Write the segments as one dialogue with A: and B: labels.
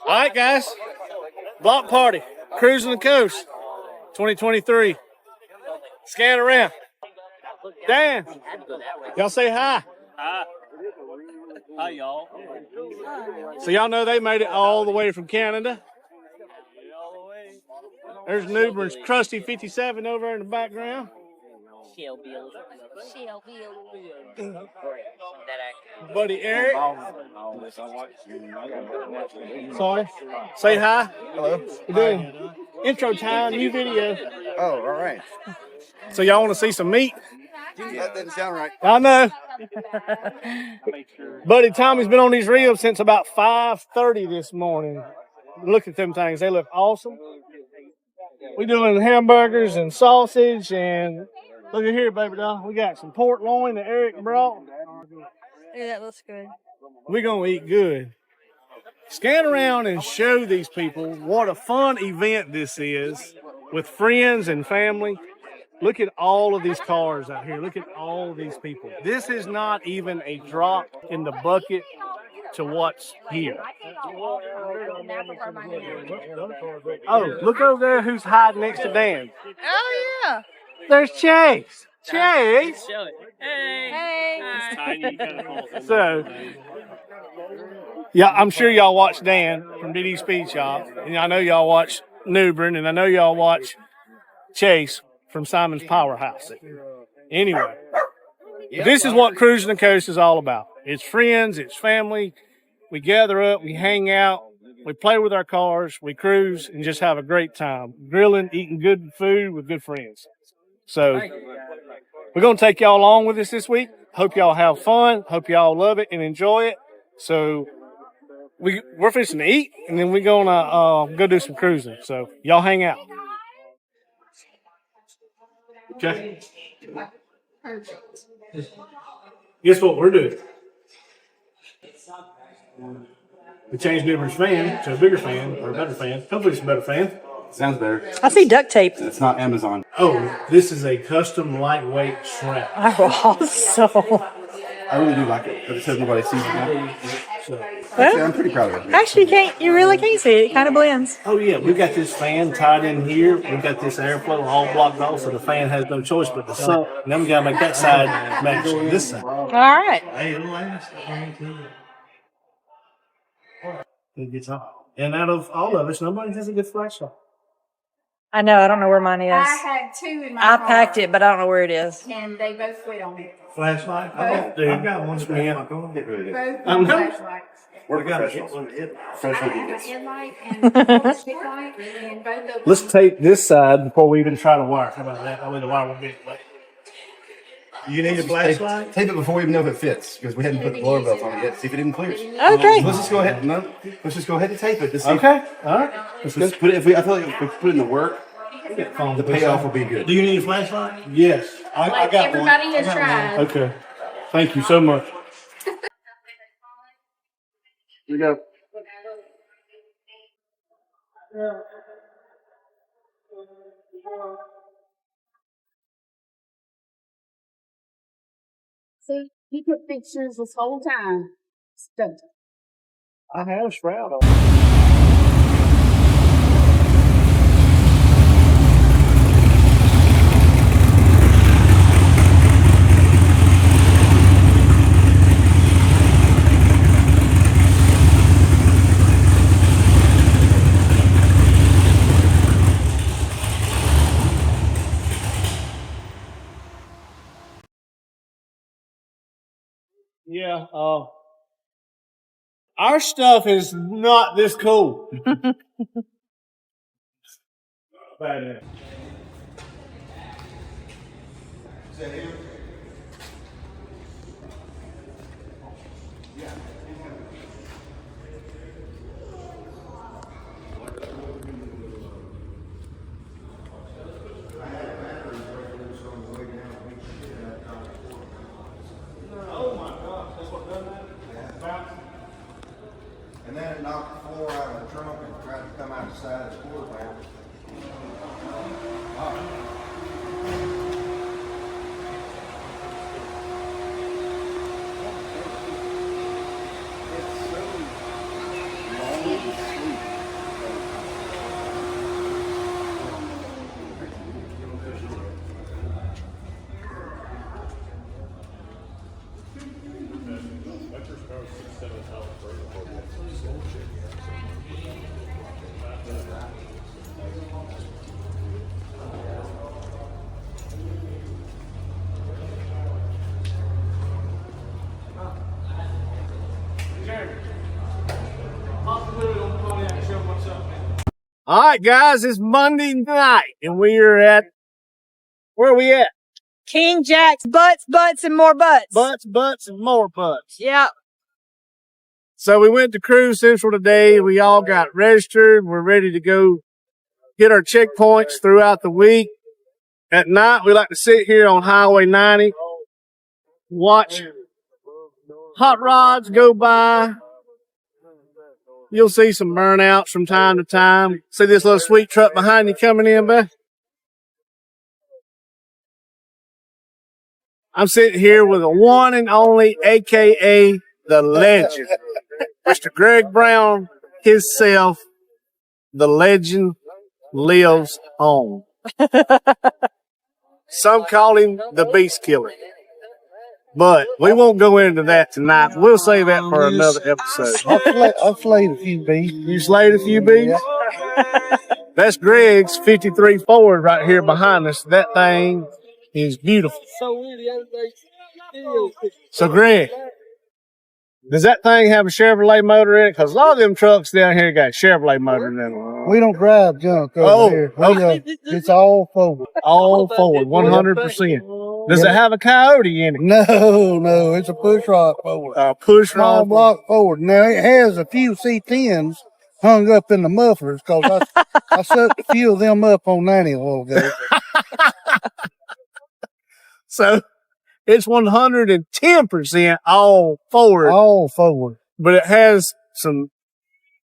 A: All right, guys. Block Party, cruising the coast, 2023. Scan around. Dan, y'all say hi.
B: Hi. Hi, y'all.
A: So y'all know they made it all the way from Canada. There's Newbern's Krusty 57 over there in the background. Buddy Eric. Sorry. Say hi.
C: Hello.
A: We're doing intro time, new video.
C: Oh, all right.
A: So y'all want to see some meat?
C: That doesn't sound right.
A: I know. Buddy Tommy's been on these ribs since about 5:30 this morning. Look at them things. They look awesome. We're doing hamburgers and sausage, and look at here, baby doll. We got some pork loin that Eric brought.
D: Yeah, that looks good.
A: We're going to eat good. Scan around and show these people what a fun event this is with friends and family. Look at all of these cars out here. Look at all of these people. This is not even a drop in the bucket to what's here. Oh, look over there who's hiding next to Dan.
D: Oh, yeah.
A: There's Chase. Chase.
D: Hey.
A: So, yeah, I'm sure y'all watch Dan from BD Speed Shop, and I know y'all watch Newbern, and I know y'all watch Chase from Simon's Powerhouse. Anyway, this is what Cruising the Coast is all about. It's friends, it's family. We gather up, we hang out, we play with our cars, we cruise, and just have a great time. Grilling, eating good food with good friends. So, we're going to take y'all along with us this week. Hope y'all have fun. Hope y'all love it and enjoy it. So, we're fixing to eat, and then we're going to go do some cruising. So, y'all hang out. Okay. Guess what we're doing? We changed Newbern's fan to a bigger fan, or a better fan. Hopefully it's a better fan.
C: Sounds better.
D: I see duct tape.
C: It's not Amazon.
A: Oh, this is a custom lightweight strap.
D: Oh, awesome.
C: I really do like it, but it says nobody sees it now.
A: So,
C: Actually, I'm pretty proud of it.
D: Actually, you really can't see it. It kind of blends.
A: oh yeah, we got this fan tied in here. We've got this airflow all blocked off, so the fan has no choice but to suck. And then we gotta make that side match this side.
D: All right.
A: It gets hot. And out of all of us, nobody has a good flashlight.
D: I know. I don't know where mine is.
E: I had two in my
D: I
E: car,
D: packed it, but I don't know where it is.
E: and they both quit on it.
A: Flashlight?
C: I've got one spare in my phone. Get rid of it.
E: Both
A: I know.
E: flashlights.
C: We're professionals.
E: I
C: Professional
E: have a
C: idiots.
E: headlight and a stick light, and both of them.
A: Let's tape this side before we even try to wire. How about that? That way the wire won't be wet.
C: You need a flashlight? Tape it before we even know if it fits, because we hadn't put the blower belts on it yet. See if it even clears.
D: Okay.
C: Let's just go ahead. No, let's just go ahead and tape it. To see
A: Okay, all right.
C: Let's just put it. I feel like if we put in the work, the payoff will be good.
A: Do you need a flashlight? Yes. I
E: Like
A: got
E: everybody
A: one.
E: has tried.
A: Okay. Thank you so much.
C: Here we go.
E: See, he took pictures this whole time. Stumped.
A: I have a shroud on. Yeah, our stuff is not this cool. Bad.
F: And then it knocked the floor out of the trunk and tried to come out the side of the floor panel. It's so long.
A: All right, guys, it's Monday night, and we are at, where are we at?
D: King Jack's butts, and more butts.
A: Butts, and more butts.
D: Yeah.
A: So we went to Cruise Central today. We all got registered. We're ready to go hit our checkpoints throughout the week. At night, we like to sit here on Highway 90, watch hot rods go by. You'll see some burnouts from time to time. See this little sweet truck behind you coming in, Beth? I'm sitting here with the one and only, a.k.a. the legend, Mr. Greg Brown himself. The legend lives on. Some call him the Beast Killer. But we won't go into that tonight. We'll save that for another episode.
F: I slayed a few beasts.
A: You slayed a few bees? That's Greg's 53 Ford right here behind us. That thing is beautiful. So, Greg, does that thing have a Chevrolet motor in it? Because a lot of them trucks down here got Chevrolet motors in them.
F: We don't drive junk over here. It's all forward.
A: All forward, 100%. Does it have a coyote in it?
F: No, it's a push rod forward.
A: Push
F: Small
A: rod.
F: block forward. Now it has a few C10s hung up in the mufflers because I sucked a few of them up on 90 a while ago.
A: So it's 110% all forward.
F: All forward.
A: But it has some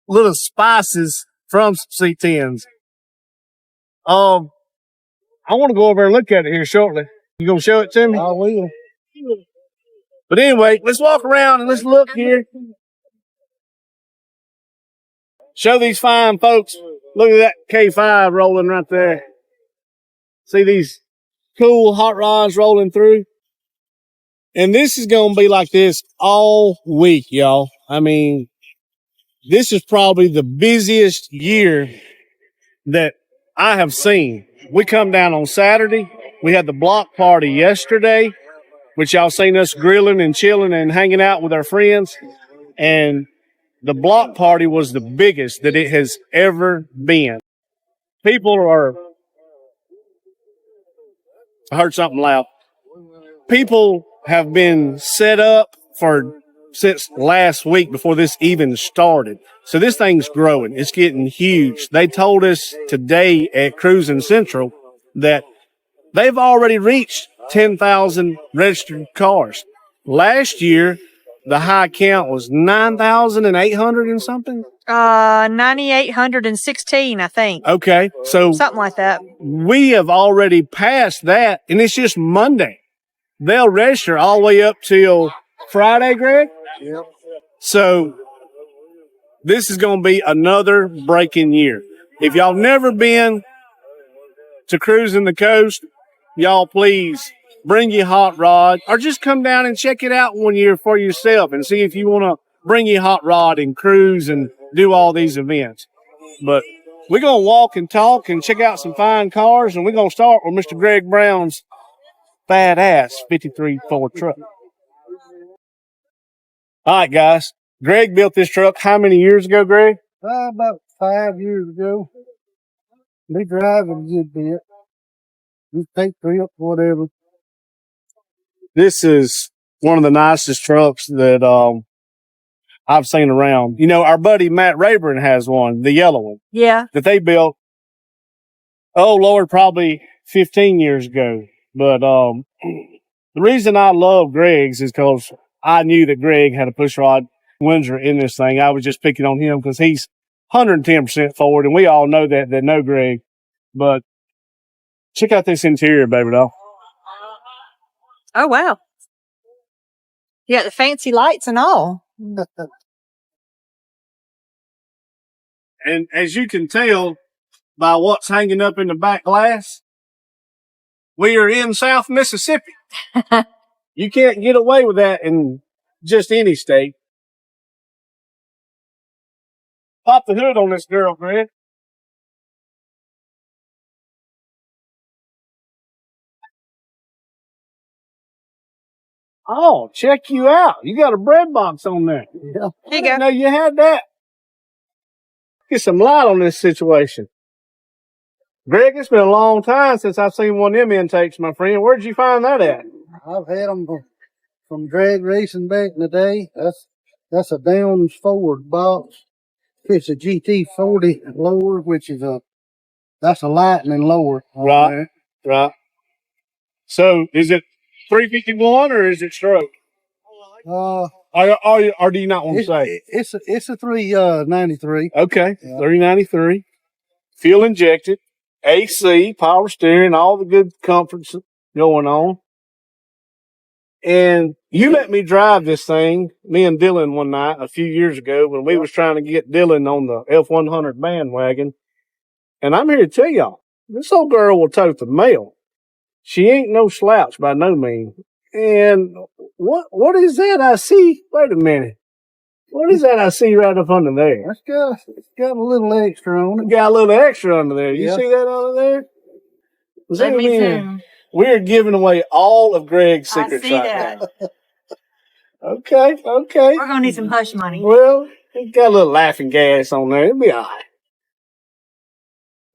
A: little spices from some C10s. I want to go over and look at it here shortly. You gonna show it to me?
F: I will.
A: But anyway, let's walk around and let's look here. Show these fine folks. Look at that K5 rolling right there. See these cool hot rods rolling through? And this is going to be like this all week, y'all. I mean, this is probably the busiest year that I have seen. We come down on Saturday. We had the block party yesterday, which y'all seen us grilling and chilling and hanging out with our friends. And the block party was the biggest that it has ever been. People are, I heard something loud. People have been set up since last week before this even started. So this thing's growing. It's getting huge. They told us today at Cruising Central that they've already reached 10,000 registered cars. Last year, the high count was 9,800 and something.
D: 9,816, I think.
A: Okay, so
D: Something like that.
A: we have already passed that, and it's just Monday. They'll register all the way up till Friday, Greg?
F: Yep.
A: So this is going to be another breaking year. If y'all never been to Cruising the Coast, y'all please bring your hot rod or just come down and check it out one year for yourself and see if you want to bring your hot rod and cruise and do all these events. But we're going to walk and talk and check out some fine cars, and we're going to start with Mr. Greg Brown's fat ass 53 Ford truck. All right, guys. Greg built this truck how many years ago, Greg?
F: About 5 years ago. They drive it a good bit. Just take trips, whatever.
A: This is one of the nicest trucks that I've seen around. You know, our buddy Matt Rayburn has one, the yellow one,
D: Yeah.
A: that they built, oh, Lord, probably 15 years ago. But the reason I love Greg's is because I knew that Greg had a pushrod Windsor in this thing. I was just picking on him because he's 110% forward, and we all know that know Greg. But check out this interior, baby doll.
D: Oh, wow. You got the fancy lights and all.
A: And as you can tell by what's hanging up in the back glass, we are in South Mississippi. You can't get away with that in just any state. Pop the hood on this girl, Greg. Oh, check you out. You got a bread box on there.
F: Yeah.
D: Here you
A: I didn't
D: go.
A: know you had that. Get some light on this situation. Greg, it's been a long time since I've seen one of them intakes, my friend. Where'd you find that at?
F: I've had them from drag racing back in the day. That's a Downs Ford box. It's a GT40 lower, which is that's a Lightning lower.
A: Right. Right. So is it 351 or is it stroke? Or do you not want to say?
F: It's a 393.
A: Okay,
F: Yeah.
A: 393. Fuel injected, AC, power steering, all the good comforts going on. And you let me drive this thing, me and Dylan, one night a few years ago when we was trying to get Dylan on the F100 bandwagon. And I'm here to tell y'all, this old girl will tote the mail. She ain't no slouch by no means. And what is that I see? Wait a minute. What is that I see right up under there?
F: It's got a little extra on it.
A: Got a little extra under there. You
F: Yeah.
A: see that under there?
D: Let
A: Zoom
D: me
A: in.
D: zoom.
A: We're giving away all of Greg's
D: I
A: secrets
D: see
A: right
D: that.
A: now. Okay.
D: We're gonna need some hush money.
A: Well, it got a little laughing gas on there. It'll be all right.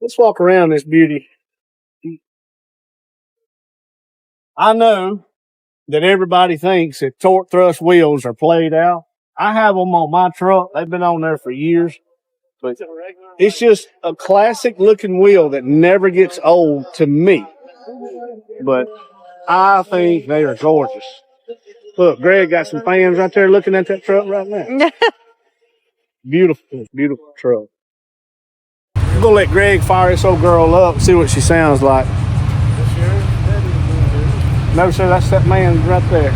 A: Let's walk around this beauty. I know that everybody thinks that torque thrust wheels are played out. I have them on my truck. They've been on there for years. But it's just a classic looking wheel that never gets old to me. But I think they are gorgeous. Look, Greg got some fans right there looking at that truck right now. Beautiful, beautiful truck. I'm gonna let Greg fire this old girl up and see what she sounds like. No, sir, that's that man right there.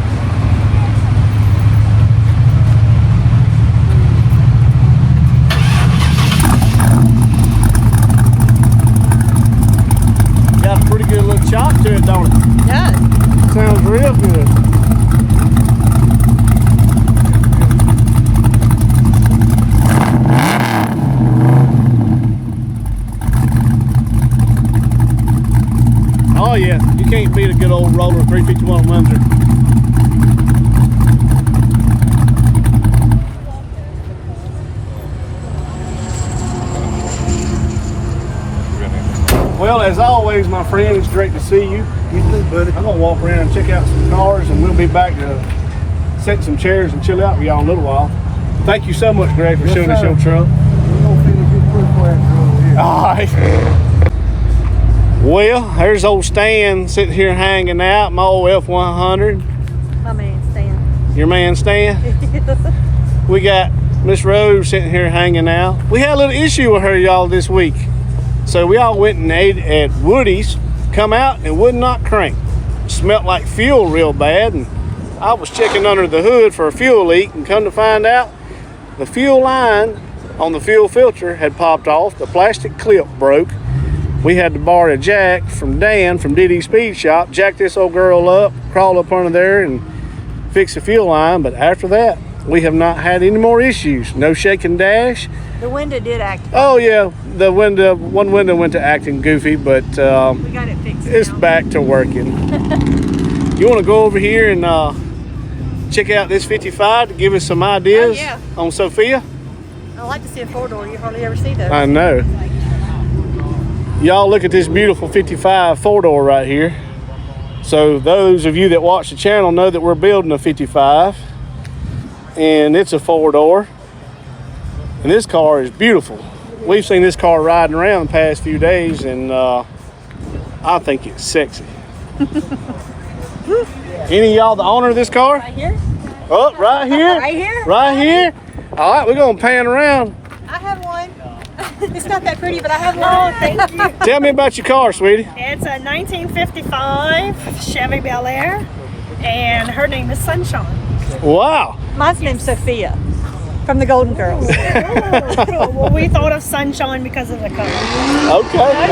A: Got a pretty good little chop to it, don't it?
D: Yeah.
A: Sounds real good. Oh yeah, you can't beat a good old roller 351 Windsor. Well, as always, my friend, it's great to see you.
F: You too, buddy.
A: I'm gonna walk around and check out some cars, and we'll be back to set some chairs and chill out with y'all in a little while. Thank you so much, Greg, for showing us your truck.
F: We're gonna finish this quick wax over here.
A: All right. Well, there's old Stan sitting here hanging out, my old F100.
D: My man Stan.
A: Your man Stan. We got Miss Rose sitting here hanging out. We had a little issue with her, y'all, this week. So we all went and ate at Woody's, come out and would not crank. Smelled like fuel real bad, and I was checking under the hood for a fuel leak, and come to find out the fuel line on the fuel filter had popped off. The plastic clip broke. We had to borrow a jack from Dan from DD Speed Shop, jack this old girl up, crawl up under there and fix the fuel line. But after that, we have not had any more issues. No shake and dash.
D: The window did act.
A: Oh yeah, one window went to acting goofy, but
D: We got it fixed.
A: it's
D: now.
A: back to working. You want to go over here and check out this 55 to give us some ideas
D: yeah.
A: on Sophia?
D: I like to see a four-door. You hardly ever see those.
A: I know. Y'all look at this beautiful 55 four-door right here. So those of you that watch the channel know that we're building a 55, and it's a four-door, and this car is beautiful. We've seen this car riding around the past few days, and I think it's sexy. Any of y'all the owner of this car?
D: Right here?
A: Oh, right here?
D: Right here?
A: Right here? All right, we're gonna pan around.
D: I have one. It's not that pretty, but I have one. Thank you.
A: Tell me about your car, sweetie.
G: It's a 1955 Chevy Bel Air, and her name is Sunshine.
A: Wow.
D: Mine's name's Sophia. From the Golden Girls.
G: Well, we thought of Sunshine because of the color.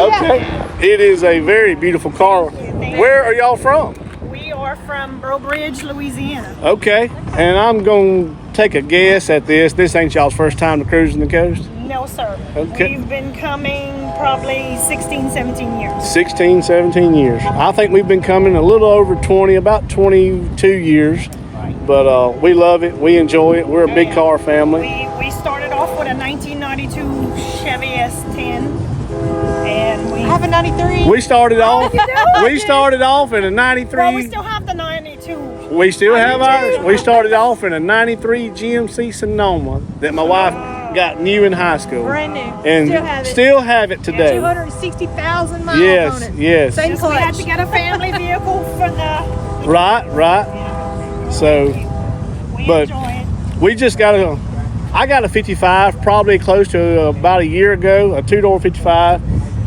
A: Okay. It is a very beautiful car. Where are y'all from?
G: We are from Breaux Bridge, Louisiana.
A: Okay. And I'm going to take a guess at this. This ain't y'all's first time to cruising the coast?
G: No, sir.
A: Okay.
G: We've been coming probably 16, 17 years.
A: 16, 17 years. I think we've been coming a little over 20, about 22 years. But we love it. We enjoy it. We're a big car family.
G: We started off with a 1992 Chevy S10. And we
D: have a 93.
A: We started off. We started off in a 93.
G: Well, we still have the 92.
A: We still have ours. We started off in a 93 GMC Sonoma that my wife got new in high school.
D: Brand new.
A: And still have it today.
D: 260,000 miles
A: Yes,
D: on it.
A: yes.
D: Same
G: We
D: clutch.
G: had to get a family vehicle for the.
A: Right. So,
G: We
A: but
G: enjoy it.
A: we just I got a 55 probably close to about a year ago, a two-door 55.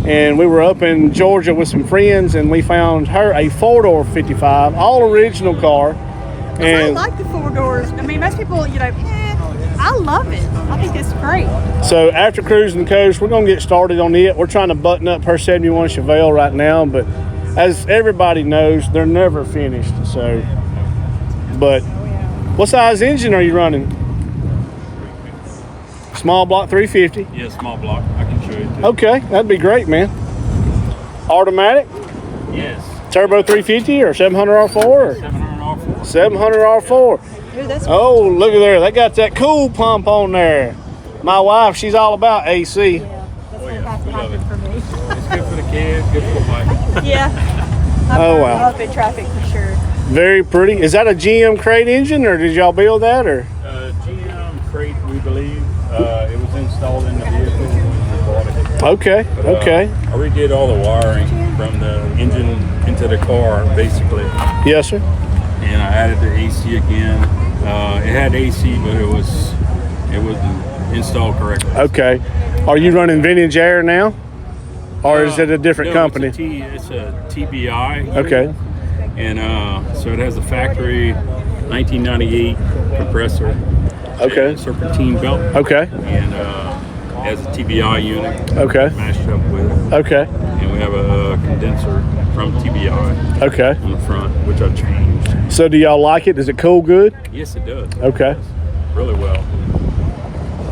A: And we were up in Georgia with some friends and we found her a four-door 55, all original car.
D: I
A: And
D: like the 4 doors. I mean, most people, I love it. I think it's great.
A: so after cruising the coast, we're going to get started on it. We're trying to button up her 71 Chevelle right now, but as everybody knows, they're never finished. So, but what size engine are you running? Small block 350.
H: Yeah, small block. I can show you. Too.
A: Okay, that'd be great, man. Automatic,
H: Yes.
A: turbo 350 or 700 R4 or
H: 700 R4.
A: 700 R4.
D: Ooh, that's
A: Oh, look at there. They got that cool pump on there. My wife, she's all about AC.
H: Oh, yeah. We love it. It's good for the kids, good for the bike.
D: Yeah.
A: Oh, wow.
D: Up in traffic for sure.
A: Very pretty. Is that a GM crate engine or did y'all build that or?
H: GM crate, we believe. It was installed in the vehicle when we bought it.
A: Okay,
H: But,
A: okay.
H: I redid all the wiring from the engine into the car, basically.
A: Yes, sir.
H: And I added the AC again. It had AC, but it wasn't installed correctly.
A: Okay. Are you running vintage air now? Or is it a different
H: No,
A: company?
H: It's a TBI.
A: Okay.
H: And so it has a factory 1998 compressor.
A: Okay.
H: And serpentine belt.
A: Okay.
H: And has a TBI unit.
A: Okay.
H: Mashed up with it.
A: Okay.
H: And we have a condenser from TBI
A: Okay.
H: on the front, which I changed.
A: So do y'all like it? Does it cool good?
H: Yes, it does.
A: Okay.
H: Really well.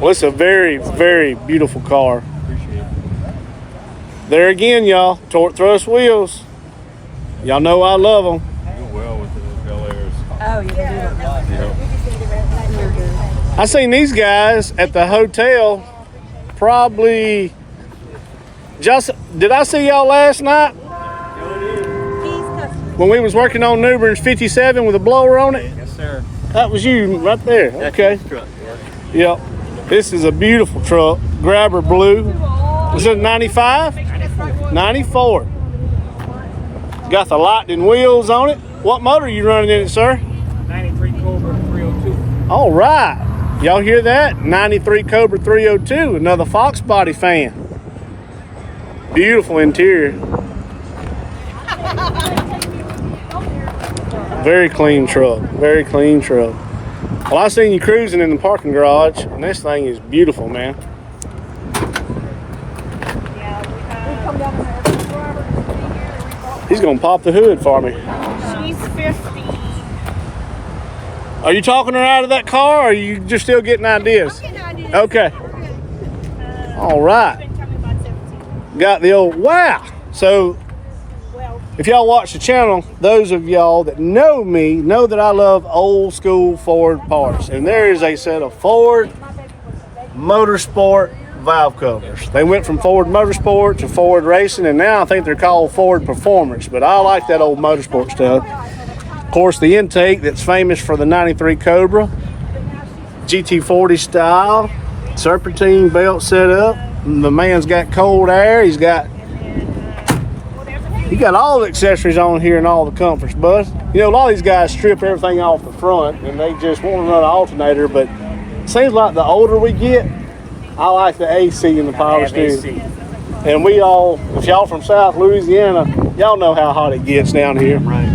A: Well, it's a very, very beautiful car.
H: Appreciate it.
A: There again, y'all. Torque thrust wheels. Y'all know I love them.
H: Do well with the Bel Airs.
D: Oh, yeah.
H: Yeah.
A: I seen these guys at the hotel probably did I see y'all last night when we was working on Newbern's 57 with a blower on it?
B: Yes, sir.
A: That was you right there. Okay. Yep. This is a beautiful truck. Grabber blue. Is it 95? 94. Got the lightning wheels on it. What motor are you running in it, sir?
B: 93 Cobra 302.
A: All right. Y'all hear that? 93 Cobra 302, another Fox body fan. Beautiful interior. Very clean truck. Very clean truck. Well, I seen you cruising in the parking garage, and this thing is beautiful, man. He's gonna pop the hood for me.
G: She's 50.
A: Are you talking her out of that car, or are you just still getting ideas? Okay. All right. Got the old wow. So if y'all watch the channel, those of y'all that know me know that I love old school Ford parts. And there is a set of Ford Motorsport valve covers. They went from Ford Motorsport to Ford Racing, and now I think they're called Ford Performance. But I like that old motorsport stuff. Of course, the intake that's famous for the 93 Cobra, GT40 style, serpentine belt set up. The man's got cold air. He got all the accessories on here and all the comforts, bud. You know, a lot of these guys strip everything off the front and they just want to run an alternator, but it seems like the older we get, I like the AC and the power steering. And we all, if y'all from South Louisiana, y'all know how hot it gets down here.
B: Right.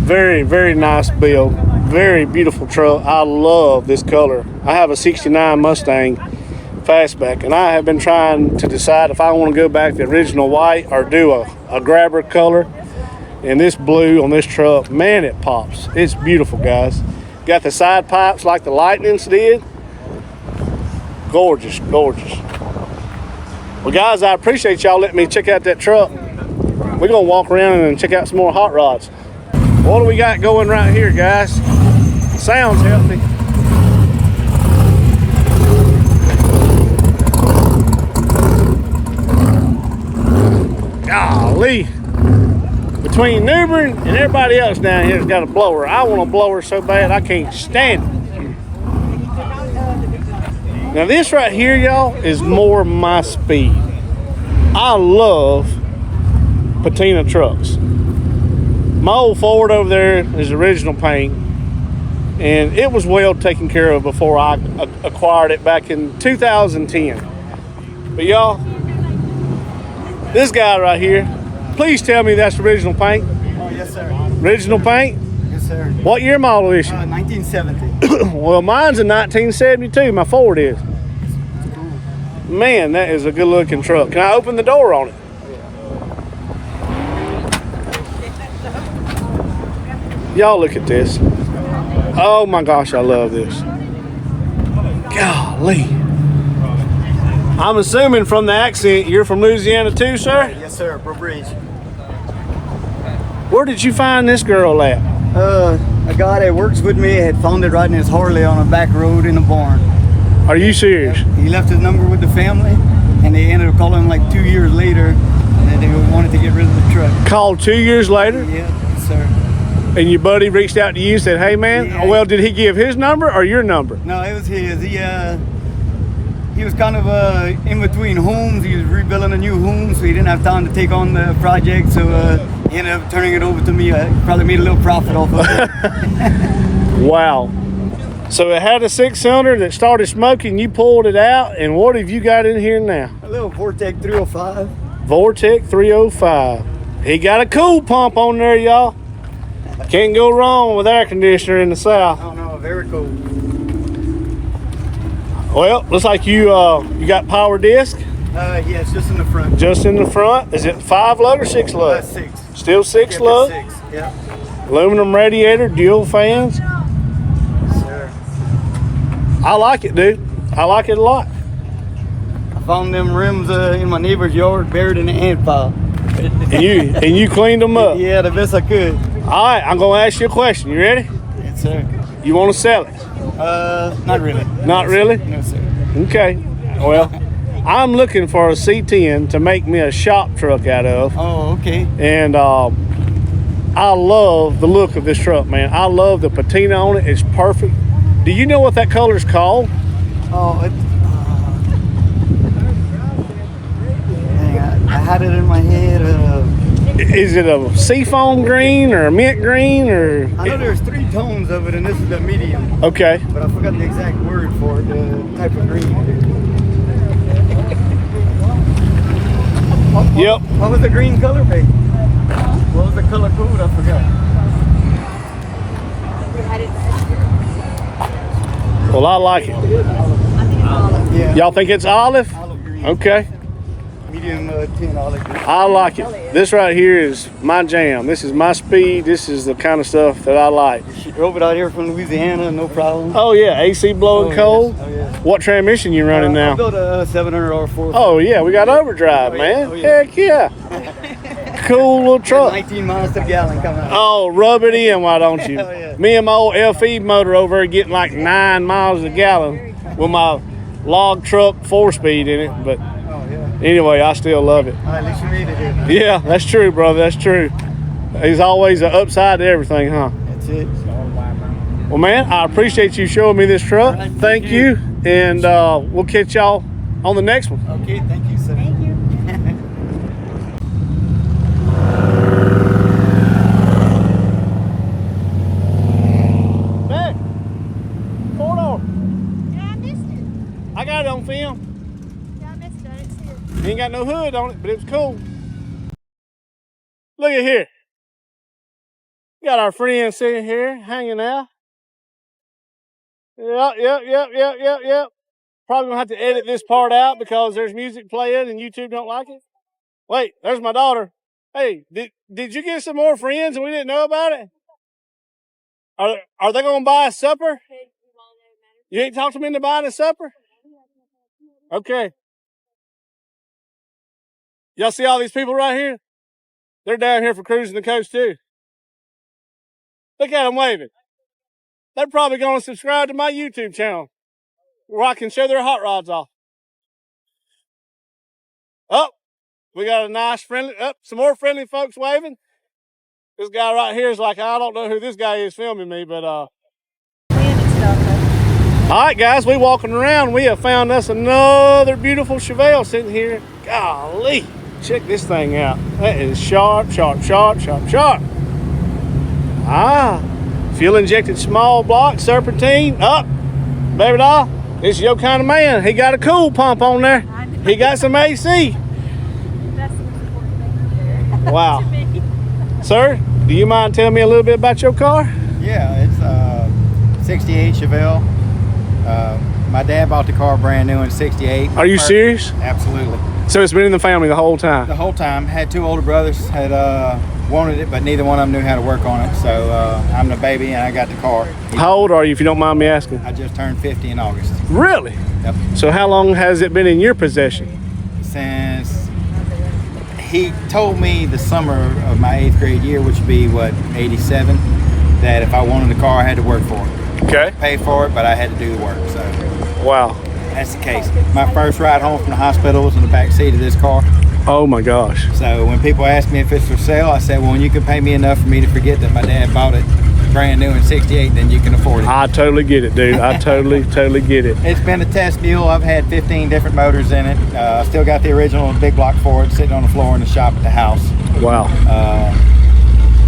A: Very, very nice build. very beautiful truck. I love this color. I have a 69 Mustang fastback, and I have been trying to decide if I want to go back to the original white or do a grabber color. And this blue on this truck, man, it pops. It's beautiful, guys. Got the side pipes like the Lightnings did. Gorgeous, gorgeous. Well, guys, I appreciate y'all letting me check out that truck. We're gonna walk around and check out some more hot rods. What do we got going right here, guys? Sounds healthy. Golly. Between Newbern and everybody else down here has got a blower. I want a blower so bad I can't stand it. Now this right here, y'all, is more my speed. I love patina trucks. My old Ford over there is original paint, and it was well taken care of before I acquired it back in 2010. But y'all, this guy right here, please tell me that's original paint.
I: Oh, yes, sir.
A: Original paint?
I: Yes, sir.
A: What year model is it?
I: 1970.
A: Well, mine's a 1972. My Ford is. Man, that is a good looking truck. Can I open the door on it? Y'all look at this. Oh my gosh, I love this. Golly. I'm assuming from the accent you're from Louisiana too, sir?
I: Yes, sir. Bro Bridge.
A: Where did you find this girl at?
I: A guy that works with me had found it riding his Harley on a back road in a barn.
A: Are you serious?
I: He left his number with the family, and they ended up calling him like 2 years later that they wanted to get rid of the truck.
A: Called 2 years later?
I: Yeah, yes, sir.
A: And your buddy reached out to you and said, hey man,
I: Yeah.
A: well, did he give his number or your number?
I: No, it was his. He was kind of in between homes. He was rebuilding a new home, so he didn't have time to take on the project. So he ended up turning it over to me. I probably made a little profit off of it.
A: Wow. So it had a 6-cylinder that started smoking. You pulled it out, and what have you got in here now?
I: A little Vortec 305.
A: Vortec 305. He got a cool pump on there, y'all. Can't go wrong with air conditioner in the South.
I: Oh no, very cool.
A: Well, looks like you got power disc.
I: Yes, just in the front.
A: Just in the front. Is it 5 lug or 6 lug?
I: 6.
A: Still 6
I: Kept it
A: lug.
I: 6. Yeah.
A: Aluminum radiator, dual fans.
I: Sir.
A: I like it, dude. I like it a lot.
I: I found them rims in my neighbor's yard, buried in the ant pile.
A: And you cleaned them up.
I: Yeah, the best I could.
A: All right, I'm gonna ask you a question. You ready?
I: Yes, sir.
A: You want to sell it?
I: Not really.
A: Not really?
I: No, sir.
A: Okay. Well, I'm looking for a C10 to make me a shop truck out of.
I: Oh, okay.
A: And I love the look of this truck, man. I love the patina on it. It's perfect. Do you know what that color's called?
I: Oh, dang, I had it in my head.
A: Is it a seafoam green or a mint green or?
I: I know there's 3 tones of it, and this is the medium.
A: Okay.
I: But I forgot the exact word for it, the type of green.
A: Yep.
I: What was the green color, babe? What was the color code? I forgot.
A: Well, I like it.
I: Yeah.
A: Y'all think it's olive?
I: Olive green.
A: Okay.
I: Medium 10 olive green.
A: I like it. This right here is my jam. This is my speed. This is the kind of stuff that I like.
I: She drove it out here from Louisiana, no problem.
A: Oh yeah, AC blowing cold.
I: Yes. Oh, yes.
A: What transmission you running
I: I
A: now?
I: built a 700 R4.
A: Oh yeah, we got overdrive,
I: Oh, yeah.
A: man.
I: Oh, yeah.
A: Heck yeah. Cool little truck.
I: 19 miles to the gallon coming out.
A: Oh, rub it in, why don't you?
I: Oh, yeah.
A: Me and my old LF motor over there getting like 9 miles a gallon with my log truck 4-speed in it. But
I: Oh, yeah.
A: anyway, I still love it.
I: At least you made it here.
A: Yeah, that's true, brother. That's true. There's always an upside to everything, huh?
I: That's it.
A: Well, man, I appreciate you showing me this truck.
I: All right,
A: thank you. And we'll catch y'all on the next one.
I: Okay, thank you, sir.
G: Thank you.
A: Back. 4-door.
D: Yeah, I missed it.
A: I got it on film.
D: Yeah, I missed it. I didn't see it.
A: Ain't got no hood on it, but it was cool. Look at here. Got our friend sitting here hanging out. Yep. Probably gonna have to edit this part out because there's music playing and YouTube don't like it. Wait, there's my daughter. Hey, did you get some more friends and we didn't know about it? Are they gonna buy us supper? You ain't talked to me into buying us supper? Okay. Y'all see all these people right here? They're down here for cruising the coast too. Look at them waving. They're probably going to subscribe to my YouTube channel where I can show their hot rods off. Oh, we got a nice friendly, some more friendly folks waving. This guy right here is like, I don't know who this guy is filming me, but all right, guys, we walking around. We have found us another beautiful Chevelle sitting here. Golly, check this thing out. That is sharp. Fuel injected small block, serpentine. Up, baby doll. This is your kind of man. He got a cool pump on there. He got some AC.
D: That's the most important thing.
A: Wow.
D: To me.
A: Sir, do you mind telling me a little bit about your car?
I: Yeah, it's 68 Chevelle. My dad bought the car brand new in 68.
A: Are you serious?
I: Absolutely.
A: So it's been in the family the whole time?
I: The whole time. Had two older brothers, had wanted it, but neither one of them knew how to work on it. So I'm the baby and I got the car.
A: How old are you, if you don't mind me asking?
I: I just turned 50 in August.
A: Really?
I: Yep.
A: So how long has it been in your possession?
I: Since he told me the summer of my 8th grade year, which would be, what, 87, that if I wanted a car, I had to work for it.
A: Okay.
I: Pay for it, but I had to do the work, so.
A: Wow.
I: That's the case. My first ride home from the hospital was in the back seat of this car.
A: Oh my gosh.
I: So when people ask me if it's for sale, I said, well, when you can pay me enough for me to forget that my dad bought it brand new in 68, then you can afford it.
A: I totally get it, dude. I totally get it.
I: It's been a test mule. I've had 15 different motors in it. Still got the original big block Ford sitting on the floor in the shop at the house.
A: Wow.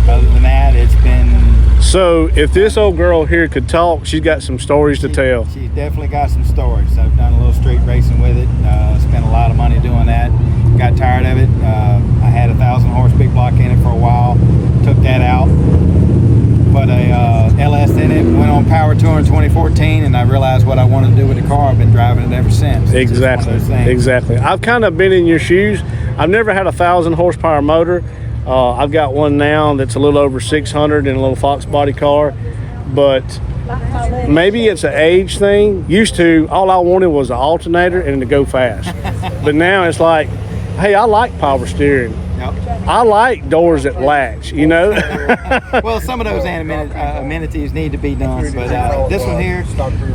I: Other than that, it's been...
A: So if this old girl here could talk, she's got some stories to tell.
I: She's definitely got some stories. I've done a little street racing with it. Spent a lot of money doing that. Got tired of it. I had a 1,000 horse big block in it for a while. Took that out. Put a LS in it. Went on power tour in 2014, and I realized what I wanted to do with the car. I've been driving it ever since.
A: Exactly. I've kind of been in your shoes. I've never had a 1,000 horsepower motor. I've got one now that's a little over 600 in a little Fox body car, but maybe it's an age thing. Used to, all I wanted was an alternator and to go fast. But now it's like, hey, I like power steering.
I: Yep.
A: I like doors that latch, you know?
I: Well, some of those amenities need to be done, but this one here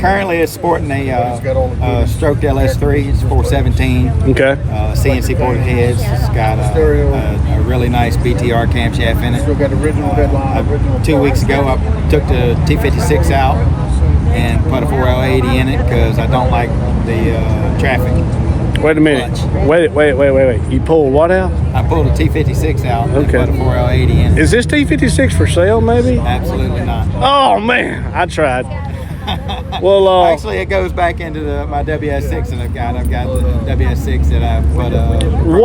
I: currently is sporting a stroked LS3. It's 417.
A: Okay.
I: CNC ported heads. It's got a really nice BTR camshaft in it. 2 weeks ago, I took the T56 out and put a 4L80 in it because I don't like the traffic.
A: Wait a minute. Wait. You pulled what out?
I: I pulled a T56 out and put a 4L80 in it.
A: Is this T56 for sale, maybe?
I: Absolutely not.
A: Oh, man. I tried. Well,
I: actually, it goes back into my WS6 that I've got. I've got the WS6 that I put a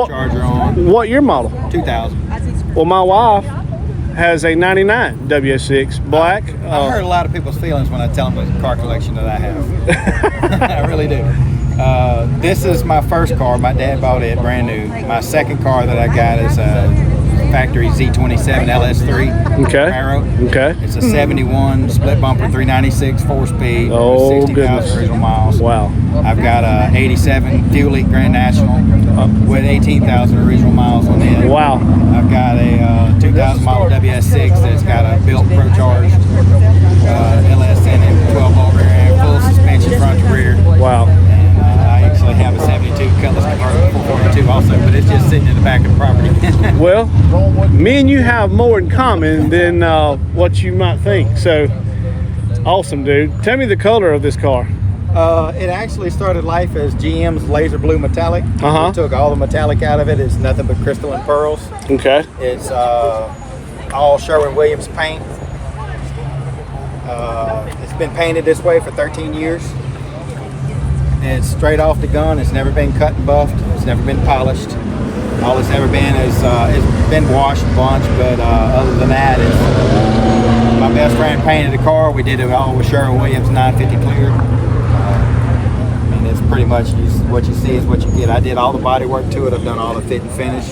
I: charger on.
A: What year model?
I: 2000.
A: Well, my wife has a 99 WS6 black.
I: I hurt a lot of people's feelings when I tell them the car collection that I have. I really do. This is my first car. My dad bought it brand new. My second car that I got is a factory Z27 LS3 Camaro.
A: Okay.
I: It's a 71 split bumper 396 4-speed.
A: Oh,
I: 60,000 original miles.
A: Wow.
I: I've got a 87 Fuel Elite Grand National with 18,000 original miles on it.
A: Wow.
I: I've got a 2000 model WS6 that's got a built pro-charged LS in it, 12-volt rear end, full suspension front to rear.
A: Wow.
I: I actually have a 72 Cutlass convertible 442 also, but it's just sitting in the back of the property.
A: Well, me and you have more in common than what you might think. So, awesome, dude. Tell me the color of this car.
I: It actually started life as GM's laser blue metallic.
A: Uh-huh.
I: We took all the metallic out of it. It's nothing but crystalline pearls.
A: Okay.
I: It's all Sherwin-Williams paint. It's been painted this way for 13 years. It's straight off the gun. It's never been cut and buffed. It's never been polished. All it's ever been is it's been washed a bunch, but other than that, it's my My best friend painted the car. We did it all with Sherwin-Williams 950 clear. I mean, it's pretty much what you see is what you get. I did all the body work to it. I've done all the fit and finish.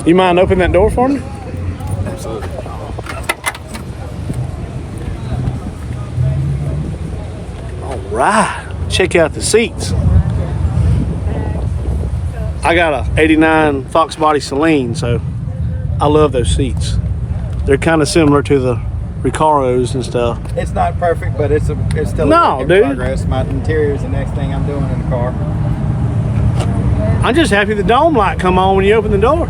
A: You mind opening that door for me?
I: Absolutely.
A: All right. Check out the seats. I got a 89 Fox Body Celine, so I love those seats. They're kind of similar to the Recaros and stuff.
I: It's not perfect, but it's still
A: No,
I: a work in
A: dude.
I: progress. My interior is the next thing I'm doing in the car.
A: I'm just happy the dome light come on when you open the door.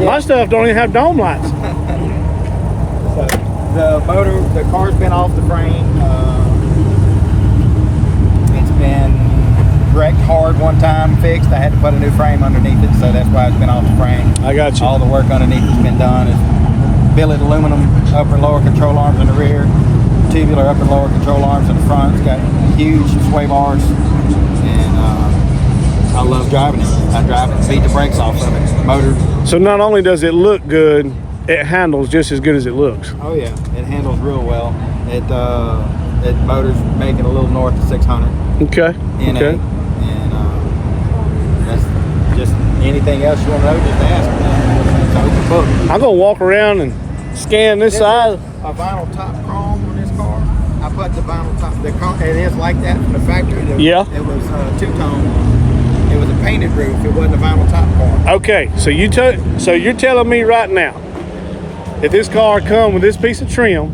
A: My stuff don't even have dome lights.
I: So the motor, the car's been off the frame. It's been wrecked hard one time, fixed. I had to put a new frame underneath it, so that's why it's been off the frame.
A: I got you.
I: All the work underneath has been done. It's billet aluminum upper and lower control arms in the rear, tubular upper and lower control arms in the front. It's got huge sway bars, and I love driving it. I drive it and beat the brakes off of it. Motor.
A: So not only does it look good, it handles just as good as it looks.
I: Oh yeah, it handles real well. It motor's making a little north of 600.
A: Okay.
I: NA.
A: Okay.
I: And that's just anything else you want to know, just ask. It's an open book.
A: I'm gonna walk around and scan this side.
I: A vinyl top chrome on this car. I put the vinyl top. The chrome, it is like that from the factory.
A: Yeah.
I: It was two-tone. It was a painted roof. It wasn't a vinyl top car.
A: Okay, so you're telling me right now, if this car come with this piece of trim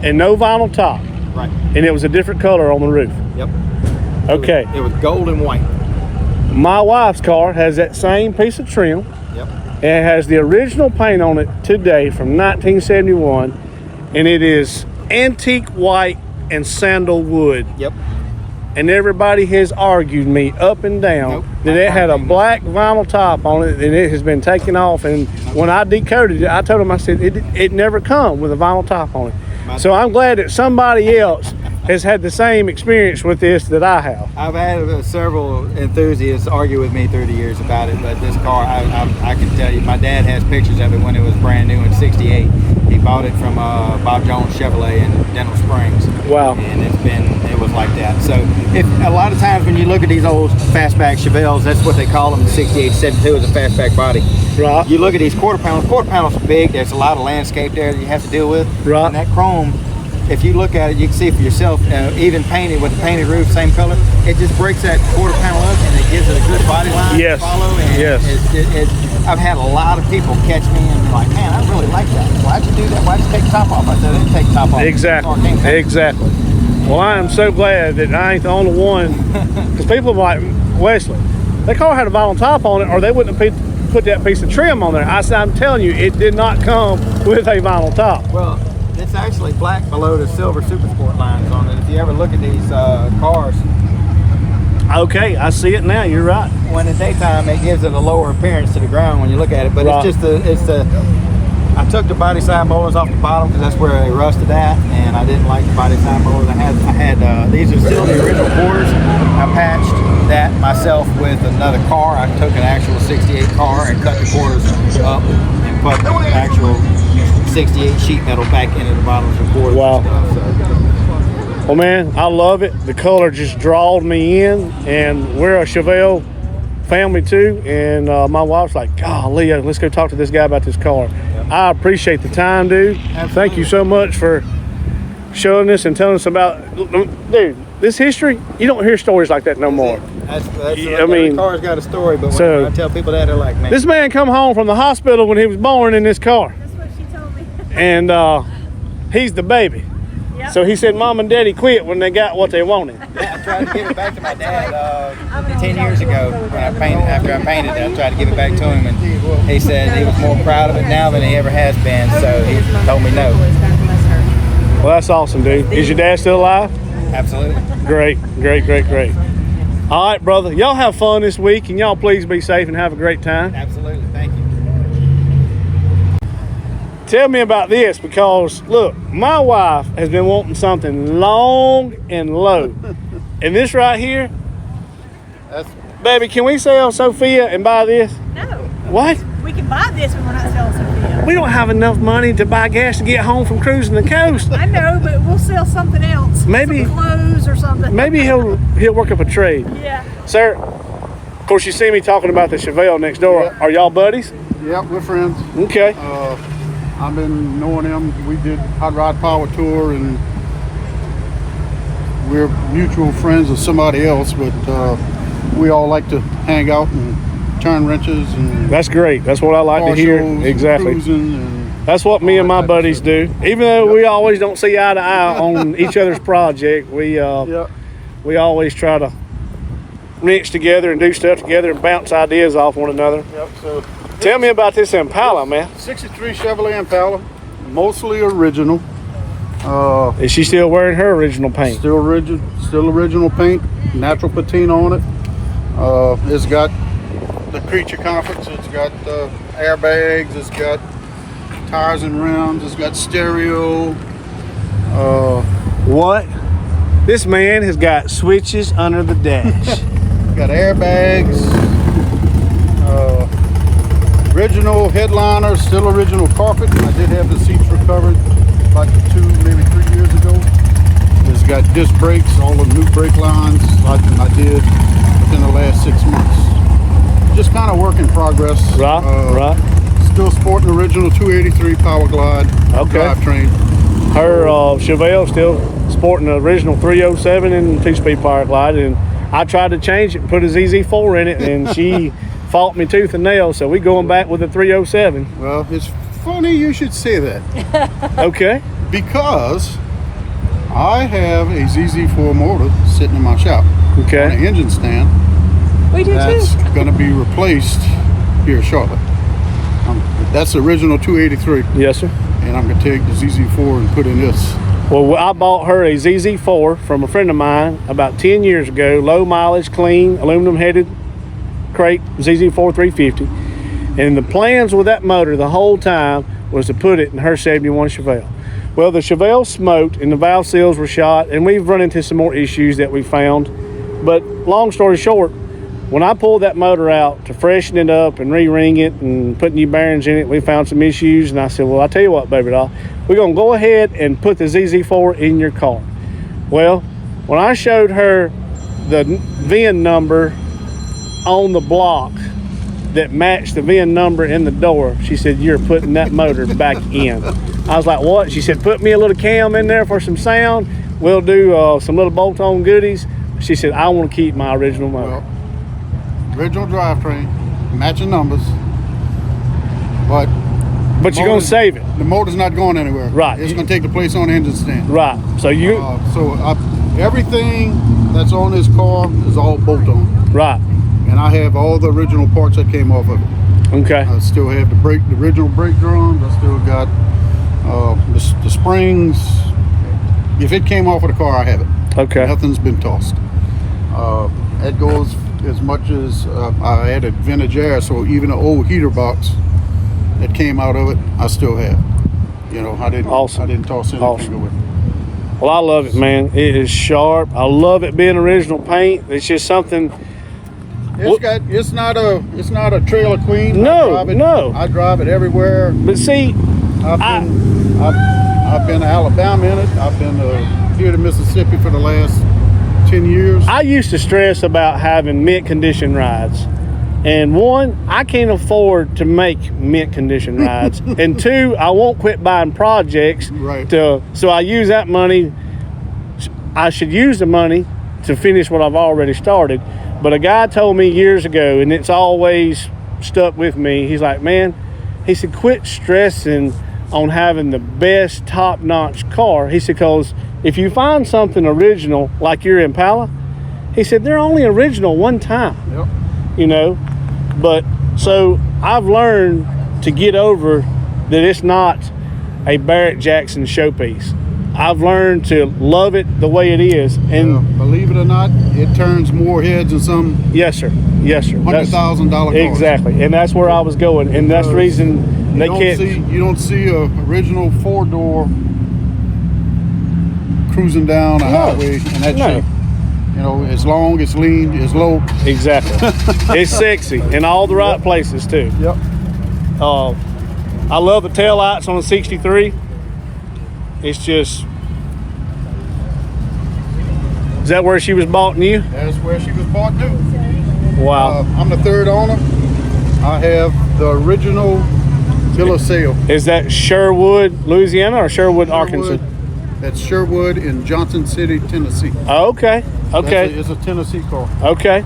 A: and no vinyl top,
I: Right.
A: and it was a different color on the roof.
I: Yep.
A: Okay.
I: It was gold and white.
A: My wife's car has that same piece of trim.
I: Yep.
A: And it has the original paint on it today from 1971, and it is antique white and sandalwood.
I: Yep.
A: And everybody has argued me up and down
I: Nope.
A: that it had a black vinyl top on it and it has been taken off. And when I decoded it, I told them, I said, it never come with a vinyl top on it. So I'm glad that somebody else has had the same experience with this that I have.
I: I've had several enthusiasts argue with me through the years about it, but this car, I can tell you, my dad has pictures of it when it was brand new in '68. He bought it from Bob Jones Chevrolet in Dental Springs.
A: Wow.
I: And it was like that. So a lot of times when you look at these old fastback Chevelles, that's what they call them. The '68, '72 is a fastback body.
A: Right.
I: You look at these quarter panels are big. There's a lot of landscape there that you have to deal with.
A: Right.
I: And that chrome, if you look at it, you can see for yourself, even painted with the painted roof, same color, it just breaks that quarter panel up and it gives it a good body line
A: Yes.
I: to follow. And
A: Yes.
I: I've had a lot of people catch me and be like, man, I really like that. Why'd you do that? Why'd you take the top off? I said, I didn't take the top off.
A: Exactly. Exactly. Well, I am so glad that I ain't the only one, because people are like, Wesley, that car had a vinyl top on it, or they wouldn't have put that piece of trim on there. I said, I'm telling you, it did not come with a vinyl top.
I: Well, it's actually black below the silver Super Sport lines on it. If you ever look at these cars,
A: Okay, I see it now. You're right.
I: when in daytime it gives it a lower appearance to the ground when you look at it. But
A: Right.
I: it's just I took the body side molars off the bottom because that's where they rusted at, and I didn't like the body side molars. I had these are still the original quarters. I patched that myself with another car. I took an actual '68 car and cut the quarters up and put the actual '68 sheet metal back into the bottoms of the quarters.
A: Wow.
I: And stuff, so.
A: Well, man, I love it. The color just drawed me in, and we're a Chevelle family too. And my wife's like, golly, let's go talk to this guy about this car. Yep. I appreciate the time, dude.
I: Absolutely.
A: Thank you so much for showing us and telling us about, dude, this history. You don't hear stories like that no more.
I: That's
A: I
I: every
A: mean,
I: car's got a story, but
A: so-
I: when I tell people that, they're like, man.
A: This man come home from the hospital when he was born in this car,
G: That's what she told me.
A: and he's the baby.
G: Yep.
A: So he said, Mom and Daddy quit when they got what they wanted.
I: I tried to give it back to my dad 10 years ago when after I painted it. I tried to give it back to him, and he said he was more proud of it now than he ever has been, so he told me no.
A: Well, that's awesome, dude. Is your dad still alive?
I: Absolutely.
A: Great. All right, brother. Y'all have fun this week, and y'all please be safe and have a great time.
I: Absolutely. Thank you.
A: Tell me about this, because look, my wife has been wanting something long and low. And this right here,
I: That's
A: baby, can we sell Sophia and buy this?
G: No,
A: What?
G: We can buy this when we're not selling Sophia.
A: We don't have enough money to buy gas to get home from cruising the coast.
G: I know, but we'll sell something else.
A: Maybe-
G: Some clothes or something.
A: Maybe he'll work up a trade.
G: Yeah.
A: Sir, of course you see me talking about the Chevelle next door.
F: Yeah.
A: Are y'all buddies?
F: Yep, we're friends.
A: Okay.
F: I've been knowing him. We did Hot Rod Power Tour, and we're mutual friends of somebody else, but we all like to hang out and turn wrenches and
A: That's great. That's what I like to
F: car
A: hear.
F: shows,
A: Exactly.
F: cruising, and
A: That's what me
F: all
A: and
F: that
A: my
F: type of
A: buddies
F: stuff.
A: do. Even though we always don't see eye to eye on each other's project, we always try to wrench together and do stuff together and bounce ideas off one another.
F: Yep, so
A: Tell me about this Impala, man.
F: 63 Chevrolet Impala, mostly original.
A: Is she still wearing her original paint?
F: Still original paint, natural patina on it. It's got the creature comforts, it's got airbags, it's got tires and rims, it's got stereo.
A: What? This man has got switches under the dash.
F: Got airbags. Original headliner, still original carpet. I did have the seats recovered like 2, maybe 3 years ago. It's got disc brakes, all the new brake lines I did within the last 6 months. Just kind of work in progress.
A: Right.
F: Still sporting original 283 Power Glide drivetrain.
A: Her Chevelle still sporting the original 307 and 2-speed Power Glide, and I tried to change it and put a ZZ4 in it, and she fought me tooth and nail, so we going back with a 307.
F: Well, it's funny you should say that.
A: Okay.
F: Because I have a ZZ4 motor sitting in my shop on
A: Okay.
F: an engine stand.
G: We do
F: That's
G: too.
F: going to be replaced here shortly. That's the original 283,
A: Yes, sir.
F: and I'm going to take the ZZ4 and put in this.
A: Well, I bought her a ZZ4 from a friend of mine about 10 years ago. Low mileage, clean, aluminum headed crate, ZZ4 350. And the plans with that motor the whole time was to put it in her 71 Chevelle. Well, the Chevelle smoked and the valve seals were shot, and we've run into some more issues that we found. But long story short, when I pulled that motor out to freshen it up and re-ring it and put new bearings in it, we found some issues, and I said, well, I'll tell you what, baby doll, we're going to go ahead and put the ZZ4 in your car. Well, when I showed her the VIN number on the block that matched the VIN number in the door, she said, you're putting that motor back in. I was like, what? She said, put me a little cam in there for some sound. We'll do some little bolt-on goodies. She said, I want to keep my original motor.
F: Well, original drivetrain, matching numbers, but
A: But you're going to save it.
F: the motor's not going anywhere.
A: Right.
F: It's going to take the place on the engine stand.
A: Right. So you,
F: Everything that's on this car is all bolt-on.
A: right.
F: And I have all the original parts that came off of it.
A: Okay.
F: I still have the original brake drums. I still got the springs. If it came off of the car, I have it.
A: Okay.
F: Nothing's been tossed. That goes as much as I had a vintage air, so even an old heater box that came out of it, I still have. You know, I didn't toss anything away.
A: Well, I love it, man. It is sharp. I love it being original paint. It's just something.
F: It's not a trailer queen.
A: No,
F: I drive it everywhere.
A: But see,
F: I've been to Alabama in it. I've been here to Mississippi for the last 10 years.
A: I used to stress about having mint condition rides. And one, I can't afford to make mint condition rides. And two, I won't quit buying projects.
F: Right.
A: So I use that money. I should use the money to finish what I've already started. But a guy told me years ago, and it's always stuck with me. He's like, man, he said, quit stressing on having the best top-notch car. He said, because if you find something original like your Impala, he said, they're only original one time.
F: Yep.
A: You know, but so I've learned to get over that it's not a Barrett Jackson showpiece. I've learned to love it the way it is, and
F: believe it or not, it turns more heads than some
A: yes sir
F: $100,000 cars.
A: Exactly, and that's where I was going, and that's the reason they can't.
F: You don't see a original 4-door cruising down a highway in that shape. You know, it's long, it's lean, it's low.
A: Exactly. It's sexy in all the right places too.
F: Yep.
A: I love the tail lights on the 63. It's just, is that where she was bought new?
F: That's where she was bought new.
A: Wow.
F: I'm the third owner. I have the original bill of sale.
A: Is that Sherwood, Louisiana, or Sherwood, Arkansas?
F: That's Sherwood in Johnson City, Tennessee.
A: Oh, okay. Okay.
F: It's a Tennessee car.
A: Okay.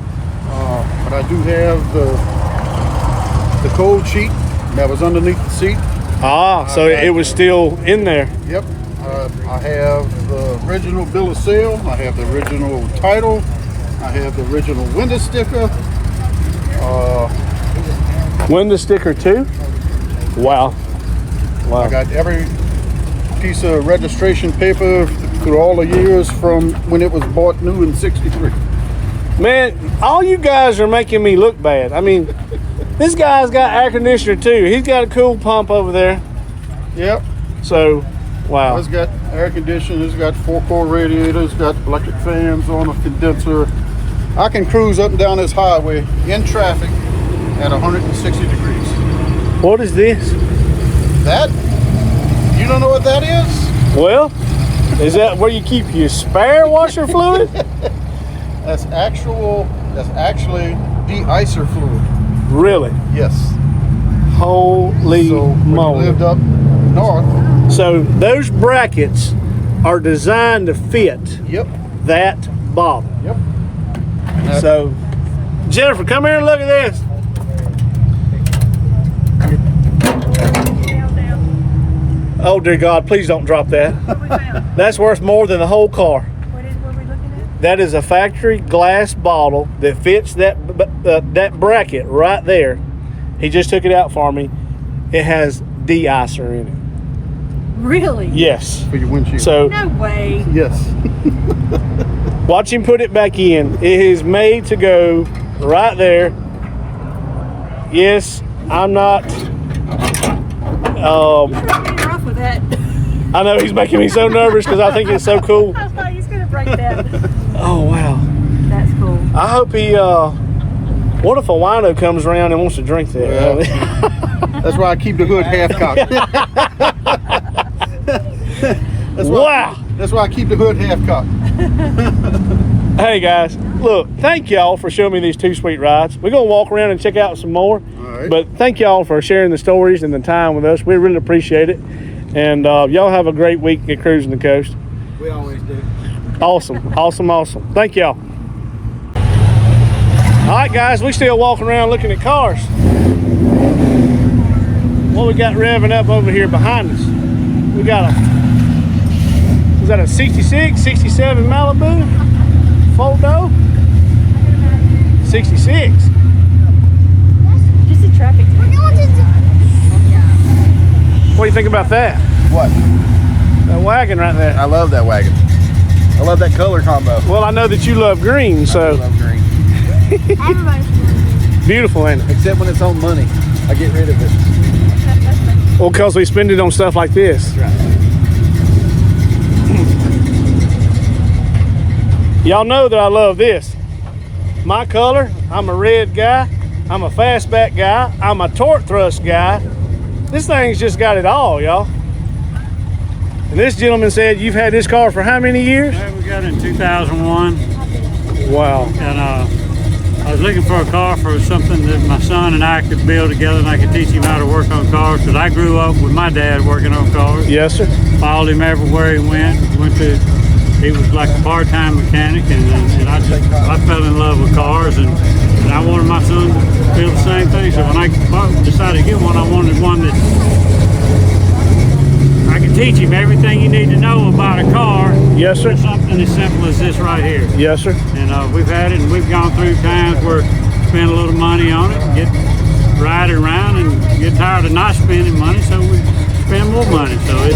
F: But I do have the cold sheet that was underneath the seat.
A: Ah, so it was still in there.
F: Yep. I have the original bill of sale. I have the original title. I have the original window sticker.
A: Window sticker too? Wow. Wow.
F: I got every piece of registration paper through all the years from when it was bought new in '63.
A: Man, all you guys are making me look bad. I mean, this guy's got air conditioner too. He's got a cool pump over there.
F: Yep.
A: So, wow.
F: It's got air conditioning. It's got 4-core radiators. Got electric fans on a condenser. I can cruise up and down this highway in traffic at 160 degrees.
A: What is this?
F: That? You don't know what that is?
A: Well, is that where you keep your spare washer fluid?
F: That's actually de-icer fluid.
A: Really?
F: Yes.
A: Holy
F: So when you
A: moly.
F: lived up north.
A: So those brackets are designed to fit
F: Yep.
A: that bottle.
F: Yep.
A: So, Jennifer, come here and look at this. Oh dear God, please don't drop that. That's worth more than the whole car.
G: What were we looking at?
A: That is a factory glass bottle that fits that bracket right there. He just took it out for me. It has de-icer in it.
G: Really?
A: Yes.
F: For your windshield.
A: So
G: No way.
F: Yes.
A: watch him put it back in. It is made to go right there. Yes, I'm not.
G: You're pretty rough with that.
A: I know he's making me so nervous because I think it's so cool.
G: I was like, he's gonna break that.
A: Oh wow.
G: That's cool.
A: I hope he. What if a wino comes around and wants to drink that?
F: Well, that's why I keep the hood half cocked.
A: Wow.
F: That's why I keep the hood half cocked.
A: Hey guys, look, thank y'all for showing me these two sweet rides. We're gonna walk around and check out some more.
F: right.
A: But thank y'all for sharing the stories and the time with us. We really appreciate it. And y'all have a great week at Cruising the Coast.
I: We always do.
A: Awesome, awesome, awesome. Thank y'all. All right, guys, we still walking around looking at cars. What we got revving up over here behind us? We got is that a 66, 67 Malibu? Four-door? 66.
G: Just the traffic.
A: What do you think about that?
C: What?
A: That wagon right there.
C: I love that wagon. I love that color combo.
A: Well, I know that you love green,
C: I
A: so
C: love green.
A: beautiful, ain't it?
C: Except when it's on money. I get rid of it.
A: Well, because we spend it on stuff like this.
C: That's right.
A: Y'all know that I love this. My color, I'm a red guy, I'm a fastback guy, I'm a torque thrust guy. This thing's just got it all, y'all. And this gentleman said you've had this car for how many years?
B: Yeah, we got it in 2001,
A: Wow.
B: and I was looking for a car for something that my son and I could build together, and I could teach him how to work on cars, because I grew up with my dad working on cars.
A: Yes, sir.
B: Followed him everywhere he went. He was like a part-time mechanic, and I fell in love with cars, and I wanted my son to feel the same thing. So when I decided to get one, I wanted one that I could teach him everything you need to know about a car.
A: Yes, sir.
B: Something as simple as this right here.
A: Yes, sir.
B: And we've had it, and we've gone through times where spend a little money on it, ride it around, and get tired of not spending money, so we spend more money. So it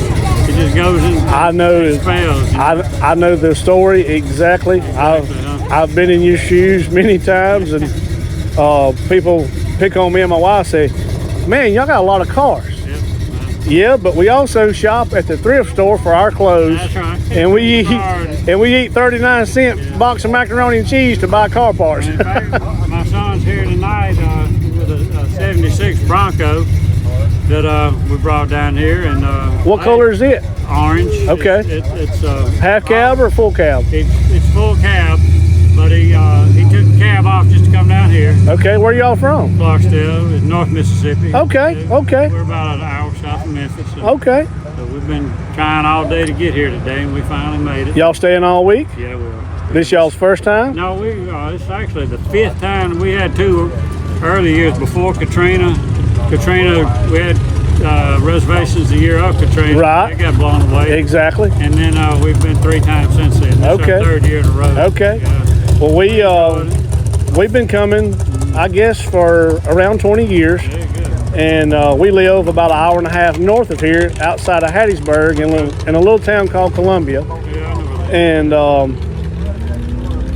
B: just goes in.
A: I know.
B: Spells.
A: I know the story exactly. I've been in your shoes many times, and people pick on me and my wife, say, "Man, y'all got a lot of cars." Yeah, but we also shop at the thrift store for our clothes.
B: That's right.
A: And we eat 39-cent box of macaroni and cheese to buy car parts.
B: In fact, my son's here tonight with a 76 Bronco, that we brought down here. And
A: What color is it?
B: Orange.
A: Okay.
B: It's
A: Half cab or full cab?
B: it's full cab, but he took the cab off just to come down here.
A: Okay, where y'all from?
B: Clarksdale, in North Mississippi.
A: Okay, okay.
B: We're about an hour south of Memphis. So,
A: Okay.
B: so we've been trying all day to get here today, and we finally made it.
A: Y'all staying all week?
B: Yeah, we are.
A: This y'all's first time?
B: No, it's actually the 5th time. We had 2 early years before Katrina. We had reservations the year of Katrina.
A: Right.
B: That got blown away.
A: Exactly.
B: And then we've been 3 times since then. This is
A: Okay.
B: our 3rd year in a row.
A: Okay. Well, we've been coming, I guess, for around 20 years. And we live about an hour and a half north of here, outside of Hattiesburg, in a little town called Columbia. And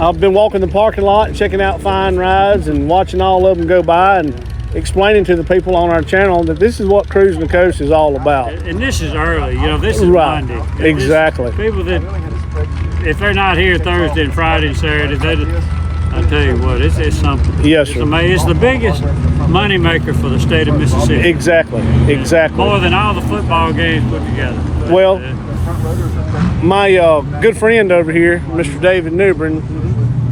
A: I've been walking the parking lot and checking out fine rides and watching all of them go by and explaining to the people on our channel that this is what Cruising the Coast is all about.
B: And this is early, this is
A: Right.
B: Monday.
A: Exactly.
B: People that, if they're not here Thursday and Friday and Saturday, I tell you what, it's something.
A: Yes,
B: It's
A: sir.
B: amazing. It's the biggest money maker for the state of Mississippi.
A: Exactly. Exactly.
B: More than all the football games put together.
A: Well, my good friend over here, Mr. David Newbern,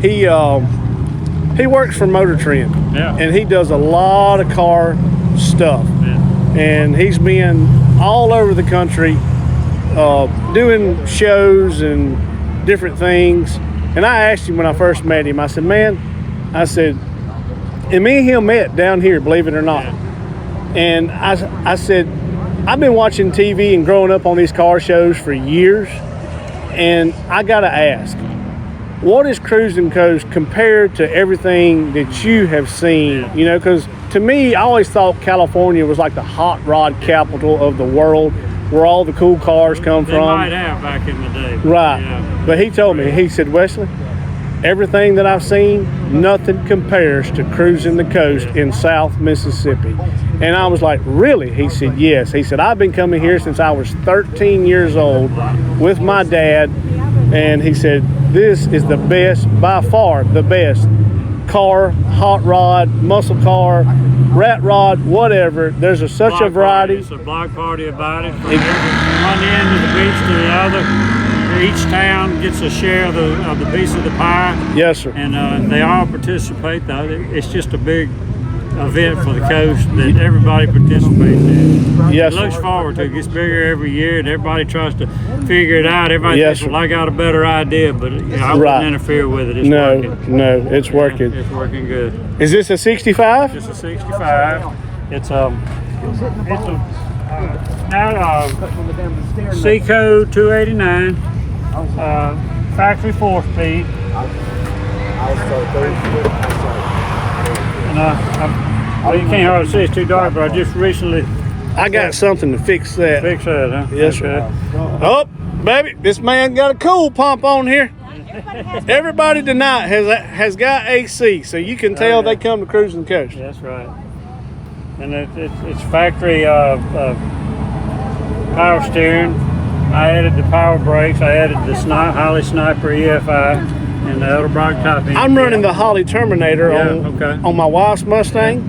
A: he works for Motor Trend,
B: Yeah.
A: and he does a lot of car stuff.
B: Yeah.
A: And he's been all over the country doing shows and different things. And I asked him when I first met him, I said, man, and me and him met down here, believe it or not. And I said, I've been watching TV and growing up on these car shows for years, and I gotta ask, what is Cruising Coast compared to everything that you have seen? You know, because to me, I always thought California was like the hot rod capital of the world, where all the cool cars come
B: They
A: from.
B: might have back in the day.
A: Right.
B: Yeah.
A: But he told me, he said, Wesley, everything that I've seen, nothing compares to Cruising the Coast in South Mississippi. And I was like, really? He said, yes. He said, I've been coming here since I was 13 years old with my dad. And he said, this is the best, by far the best car, hot rod, muscle car, rat rod, whatever. There's such a variety.
B: It's a block party about it. From one end of the beach to the other. Each town gets a share of the piece of the pie.
A: Yes, sir.
B: And they all participate. It's just a big event for the coast that everybody participates in.
A: Yes,
B: It looks forward to it. It gets bigger every year, and everybody tries to figure it out. Everybody
A: Yes,
B: thinks, well, I got a better idea, but I
A: Right.
B: wouldn't interfere with it. It's working.
A: No, it's working.
B: It's working good.
A: Is this a 65?
B: It's a 65. It's now C code 289. Factory 4-speed. And well, you can't hardly see, it's too dark, but I just recently
A: I got something to fix that.
B: fixed that, huh?
A: Yes, sir. Oh, baby, this man got a cool pump on here. Everybody tonight has got AC, so you can tell they come to Cruising the Coast.
B: That's right. And it's factory power steering. I added the power brakes. I added the Holly Sniper EFI and the Edelbrock top end.
A: I'm running the Holly Terminator
B: okay.
A: on my wife's Mustang.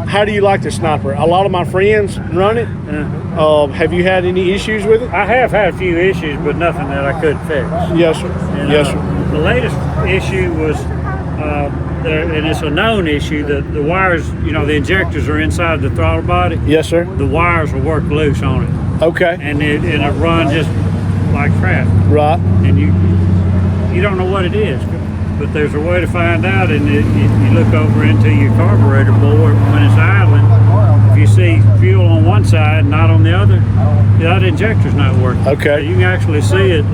A: How do you like the Sniper? A lot of my friends run it. Have you had any issues with it?
B: I have had a few issues, but nothing that I couldn't fix.
A: Yes, sir.
B: And,
A: Yes, sir.
B: The latest issue was, and it's a known issue, that the wires, the injectors are inside the throttle body.
A: Yes, sir.
B: The wires will work loose on it.
A: Okay.
B: And it run just like crap.
A: Right.
B: And you don't know what it is, but there's a way to find out. And you look over into your carburetor board when it's idling. If you see fuel on one side, not on the other, that injector's not working.
A: Okay.
B: So you can actually see it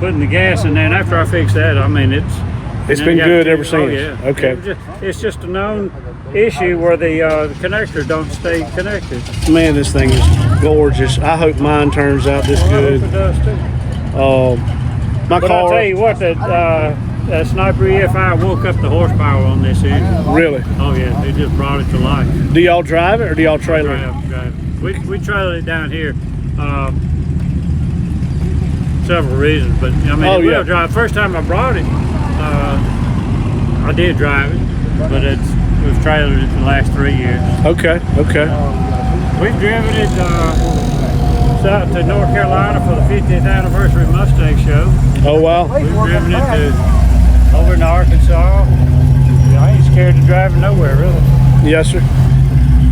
B: putting the gas in there. And after I fix that, I mean
A: It's been good ever since.
B: Oh, yeah.
A: Okay.
B: It's just a known issue where the connectors don't stay connected.
A: Man, this thing is gorgeous. I hope mine turns out this good.
B: It does too.
A: My
B: But
A: car.
B: I'll tell you what, that Sniper EFI woke up the horsepower on this engine.
A: Really?
B: Oh yeah, it just brought it to life.
A: Do y'all drive it or do y'all trailer it?
B: Drive. We trailer it down here. Several reasons, but I mean, wheel drive. First time I brought it, I did drive it, but we've trailered it the last 3 years.
A: Okay. Okay.
B: We've driven it out to North Carolina for the 50th anniversary Mustang show.
A: Oh wow.
B: We've driven it to over in Arkansas. I ain't scared of driving nowhere, really.
A: Yes, sir.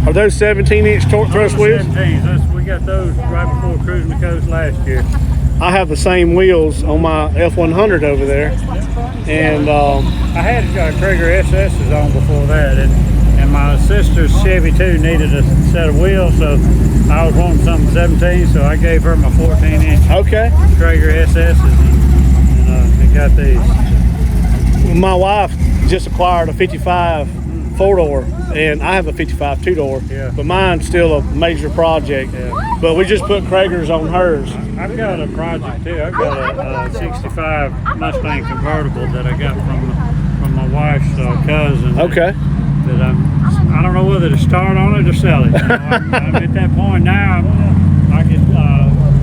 A: Are those 17-inch torque thrust wheels?
B: 17s. We got those right before cruising the coast last year.
A: I have the same wheels on my F100 over there, and
B: I had Traeger SS's on before that, and my sister's Chevy 2 needed a set of wheels, so I was wanting something 17, so I gave her my 14-inch
A: okay.
B: Traeger SS's, and got these.
A: My wife just acquired a 55 4-door, and I have a 55 2-door,
B: Yeah.
A: but mine's still a major project.
B: Yeah.
A: But we just put Krager's on hers.
B: I've got a project too. I've got a 65 Mustang convertible that I got from my wife's cousin.
A: Okay.
B: That I don't know whether to start on it or sell it. I'm at that point now. I can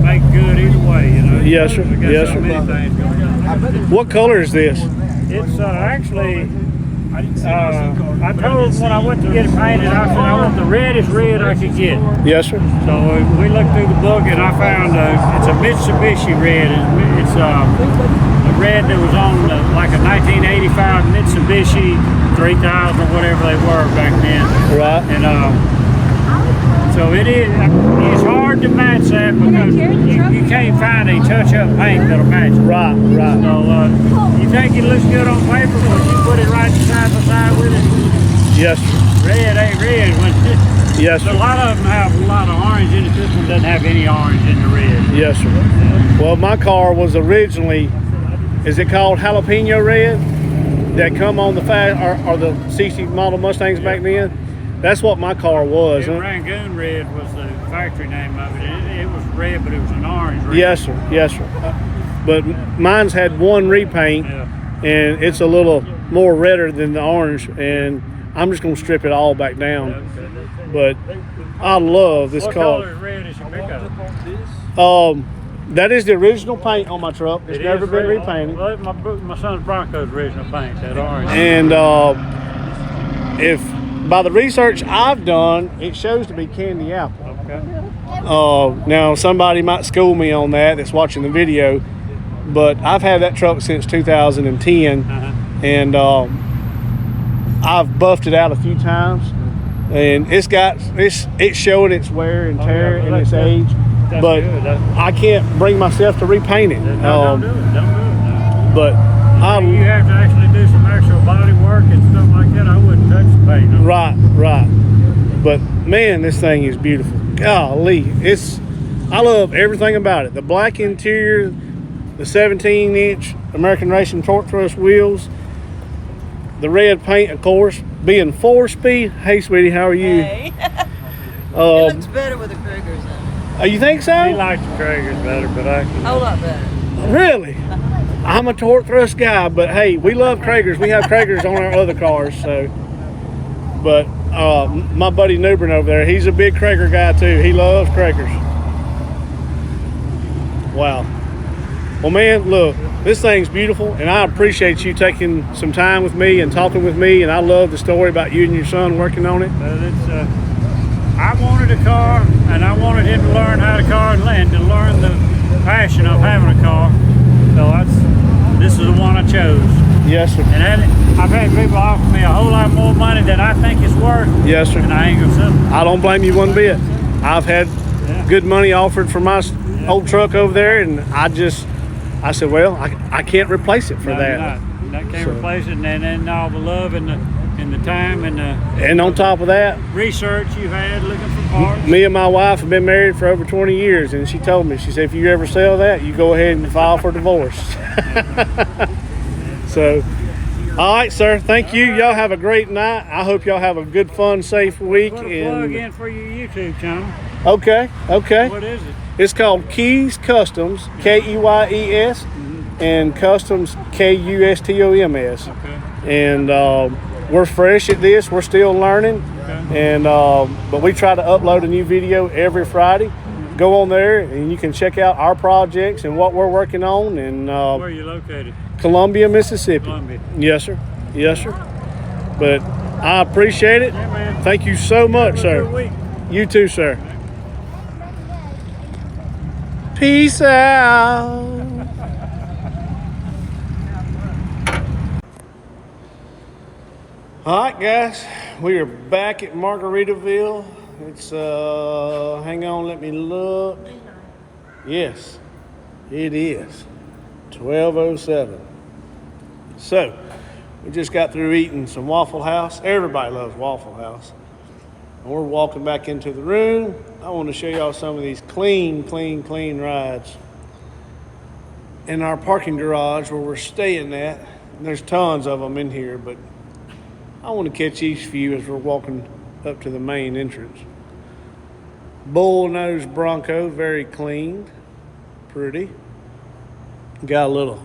B: make good either way.
A: Yes, sir.
B: I got
A: Yes,
B: so
A: sir.
B: many things going on.
A: What color is this?
B: It's actually. I told him when I went to get it painted, I said I want the reddest red I could get.
A: Yes, sir.
B: So we looked through the book and I found it's a Mitsubishi red. It's a red that was on like a 1985 Mitsubishi 3000 or whatever they were back then.
A: Right.
B: And so it's hard to match that because you can't find a touch-up paint that'll match it.
A: Right, right.
B: So you think it looks good on paper, but you put it right side by side with it.
A: Yes, sir.
B: Red ain't red.
A: Yes, sir.
B: A lot of them have a lot of orange in it. This one doesn't have any orange in the red.
A: Yes, sir. Well, my car was originally, is it called jalapeno red? That come on the or the 60 model Mustangs back then? That's what my car was.
B: Yeah, Rangoon red was the factory name of it. It was red, but it was an orange red.
A: Yes, sir. Yes, sir. But mine's had one repaint,
B: Yeah.
A: and it's a little more redder than the orange, and I'm just going to strip it all back down. But I love this
B: What
A: car.
B: color is red is your pickup?
A: That is the original paint on my truck. It's never been repainted.
B: Well, my son's Bronco's original paint, that orange.
A: And if by the research I've done, it shows to be candy apple.
B: Okay.
A: Now somebody might school me on that that's watching the video, but I've had that truck since 2010, and I've buffed it out a few times, and it's showing its wear and tear and its age, but
B: good.
A: I can't bring myself to repaint it.
B: Don't do it. Don't do it. No.
A: But
B: You have to actually do some actual body work and stuff like that. I wouldn't touch the paint. No.
A: Right. But man, this thing is beautiful. Golly, I love everything about it. The black interior, the 17-inch American Racing torque thrust wheels, the red paint, of course, being 4-speed. Hey, sweetie, how are you?
J: Hey. It looks better with the Krugers in it.
A: You think so?
B: He likes the Kragers better, but I.
J: A whole lot better.
A: Really? I'm a torque thrust guy, but hey, we love Kragers. We have Kragers on our other cars, so. But my buddy Newbern over there, he's a big Krager guy too. He loves Kragers. Wow. Well, man, look, this thing's beautiful, and I appreciate you taking some time with me and talking with me, and I love the story about you and your son working on it.
B: But I wanted a car, and I wanted him to learn how to car and to learn the passion of having a car. So this is the one I chose.
A: Yes, sir.
B: And I've had people offer me a whole lot more money than I think it's worth.
A: Yes, sir.
B: And I ain't gonna sell it.
A: I don't blame you one bit. I've had good money offered for my old truck over there, and I said, well, I can't replace it for that.
B: I can't replace it, and then all the love and the time
A: And on top of that,
B: research you've had looking for parts.
A: me and my wife have been married for over 20 years, and she told me, she said, if you ever sell that, you go ahead and file for divorce. So, all right, sir. Thank you. Y'all have a great night. I hope y'all have a good, fun, safe week.
B: Put a plug in for your YouTube channel.
A: Okay.
B: What is it?
A: It's called Keys Customs, Keyes, and Customs, Kustoms.
B: Okay.
A: And we're fresh at this. We're still learning.
B: Okay.
A: And but we try to upload a new video every Friday. Go on there and you can check out our projects and what we're working on. And
B: Where are you located?
A: Columbia, Mississippi.
B: Columbia.
A: Yes, sir. Yes, sir. But I appreciate it.
B: Yeah, man.
A: Thank you so much,
B: Have a good
A: sir.
B: week.
A: You too, sir. Peace out. All right, guys, we are back at Margaritaville. It's hang on, let me look. Yes, it is 12:07. So we just got through eating some Waffle House. Everybody loves Waffle House. And we're walking back into the room. I want to show y'all some of these clean rides in our parking garage where we're staying at. And there's tons of them in here, but I want to catch each few as we're walking up to the main entrance. Bull-nosed Bronco, very clean, pretty. Got a little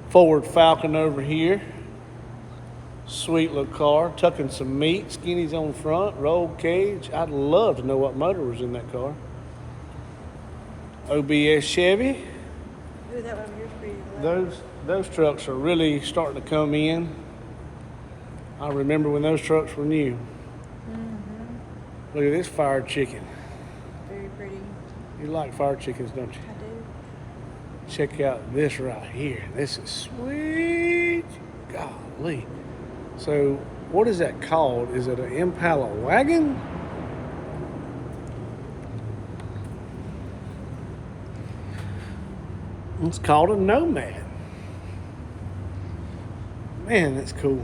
A: Ford Falcon over here. Sweet little car, tucking some meat, skinnies on front, roll cage. I'd love to know what motor was in that car. OBS Chevy.
G: Ooh, that one here's pretty good.
A: Those trucks are really starting to come in. I remember when those trucks were new. Look at this fire chicken.
G: Very pretty.
A: You like fire chickens, don't you?
G: I do.
A: Check out this right here. This is sweet. Golly. So, what is that called? Is it an Impala wagon? It's called a Nomad. Man, that's cool.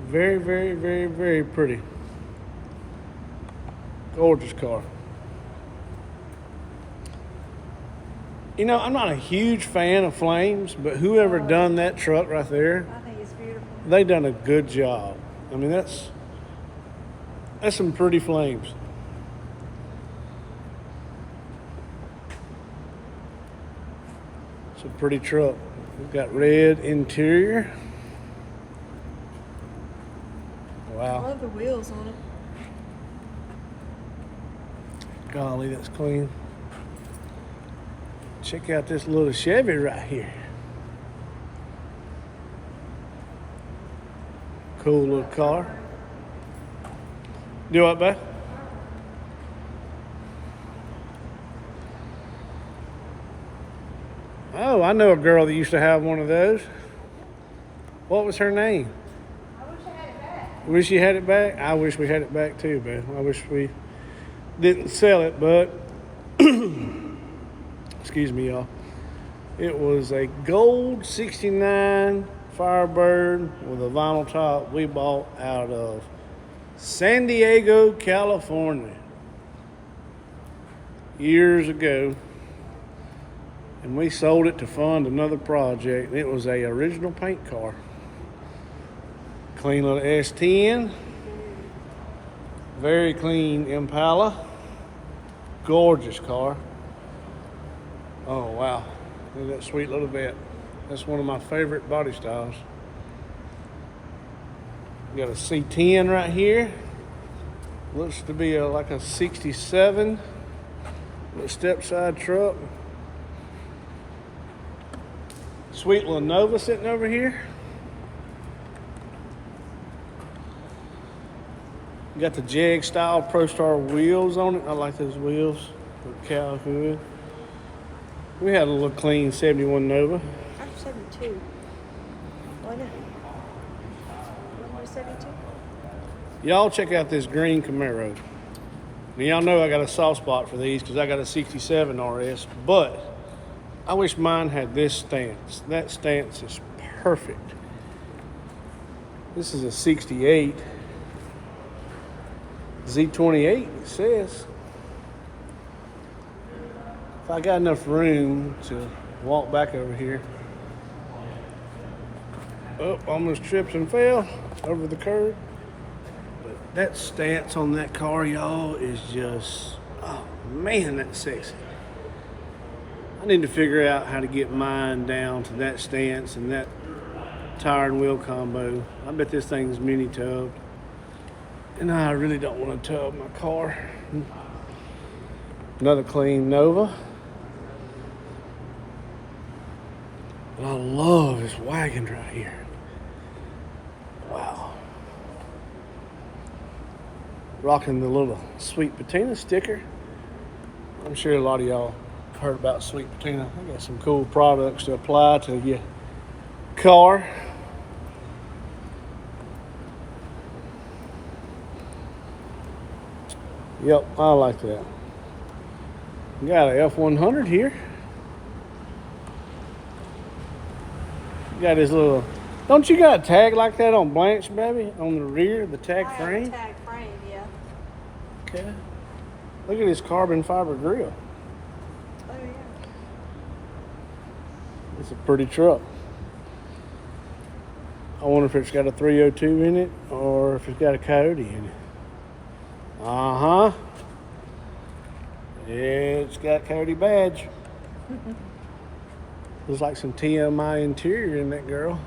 A: Very pretty. Gorgeous car. You know, I'm not a huge fan of flames, but whoever done that truck right there,
G: I think it's beautiful.
A: they done a good job. I mean, that's some pretty flames. It's a pretty truck. We've got red interior.
G: I
A: Wow.
G: love the wheels on it.
A: Golly, that's clean. Check out this little Chevy right here. Cool little car. Do what, babe? Oh, I know a girl that used to have one of those. What was her name? Wish you had it back? I wish we had it back too, babe. I wish we didn't sell it, but excuse me, y'all. It was a gold 69 Firebird with a vinyl top we bought out of San Diego, California years ago. And we sold it to fund another project. It was a original paint car. Clean little S10. Very clean Impala. Gorgeous car. Oh, wow. Look at that sweet little vet. That's one of my favorite body styles. Got a C10 right here. Looks to be like a 67. Little step side truck. Sweet little Nova sitting over here. Got the Jag style Pro Star wheels on it. I like those wheels. The cow hood. We had a little clean 71 Nova.
G: I'm 72. Why not? When was 72?
A: Y'all check out this green Camaro. Now y'all know I got a soft spot for these because I got a 67 RS, but I wish mine had this stance. That stance is perfect. This is a 68. Z28, it says. If I got enough room to walk back over here. Oh, almost tripped and fell over the curb. But that stance on that car, y'all, is just, oh man, that's sexy. I need to figure out how to get mine down to that stance and that tire and wheel combo. I bet this thing's mini tubbed. And I really don't want to tub my car. Another clean Nova. And I love this wagon right here. Rocking the little Sweet Patina sticker. I'm sure a lot of y'all have heard about Sweet Patina. I got some cool products to apply to your car. Yep, I like that. Got a F100 here. Got this little. Don't you got a tag like that on Blanche, baby? On the rear, the tag frame?
D: Tag frame, yeah.
A: Okay. Look at this carbon fiber grill.
D: Oh, yeah.
A: It's a pretty truck. I wonder if it's got a 302 in it or if it's got a Coyote in it. Uh-huh. It's got Coyote badge. Looks like some TMI interior in that girl.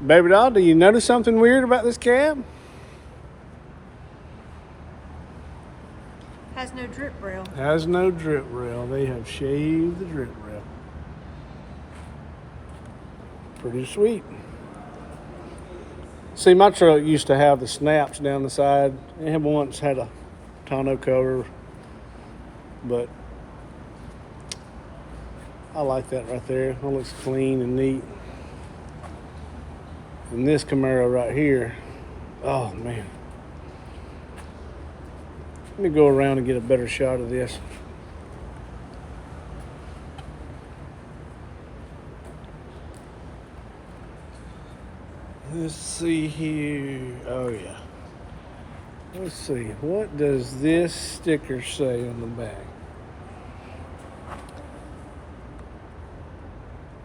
A: Baby doll, do you notice something weird about this cab?
D: Has no drip rail.
A: Has no drip rail. They have shaved the drip rail. Pretty sweet. See, my truck used to have the snaps down the side. It once had a tonneau cover, but I like that right there. It looks clean and neat. And this Camaro right here, oh man. Let me go around and get a better shot of this. Let's see here. Oh yeah. Let's see. What does this sticker say on the back?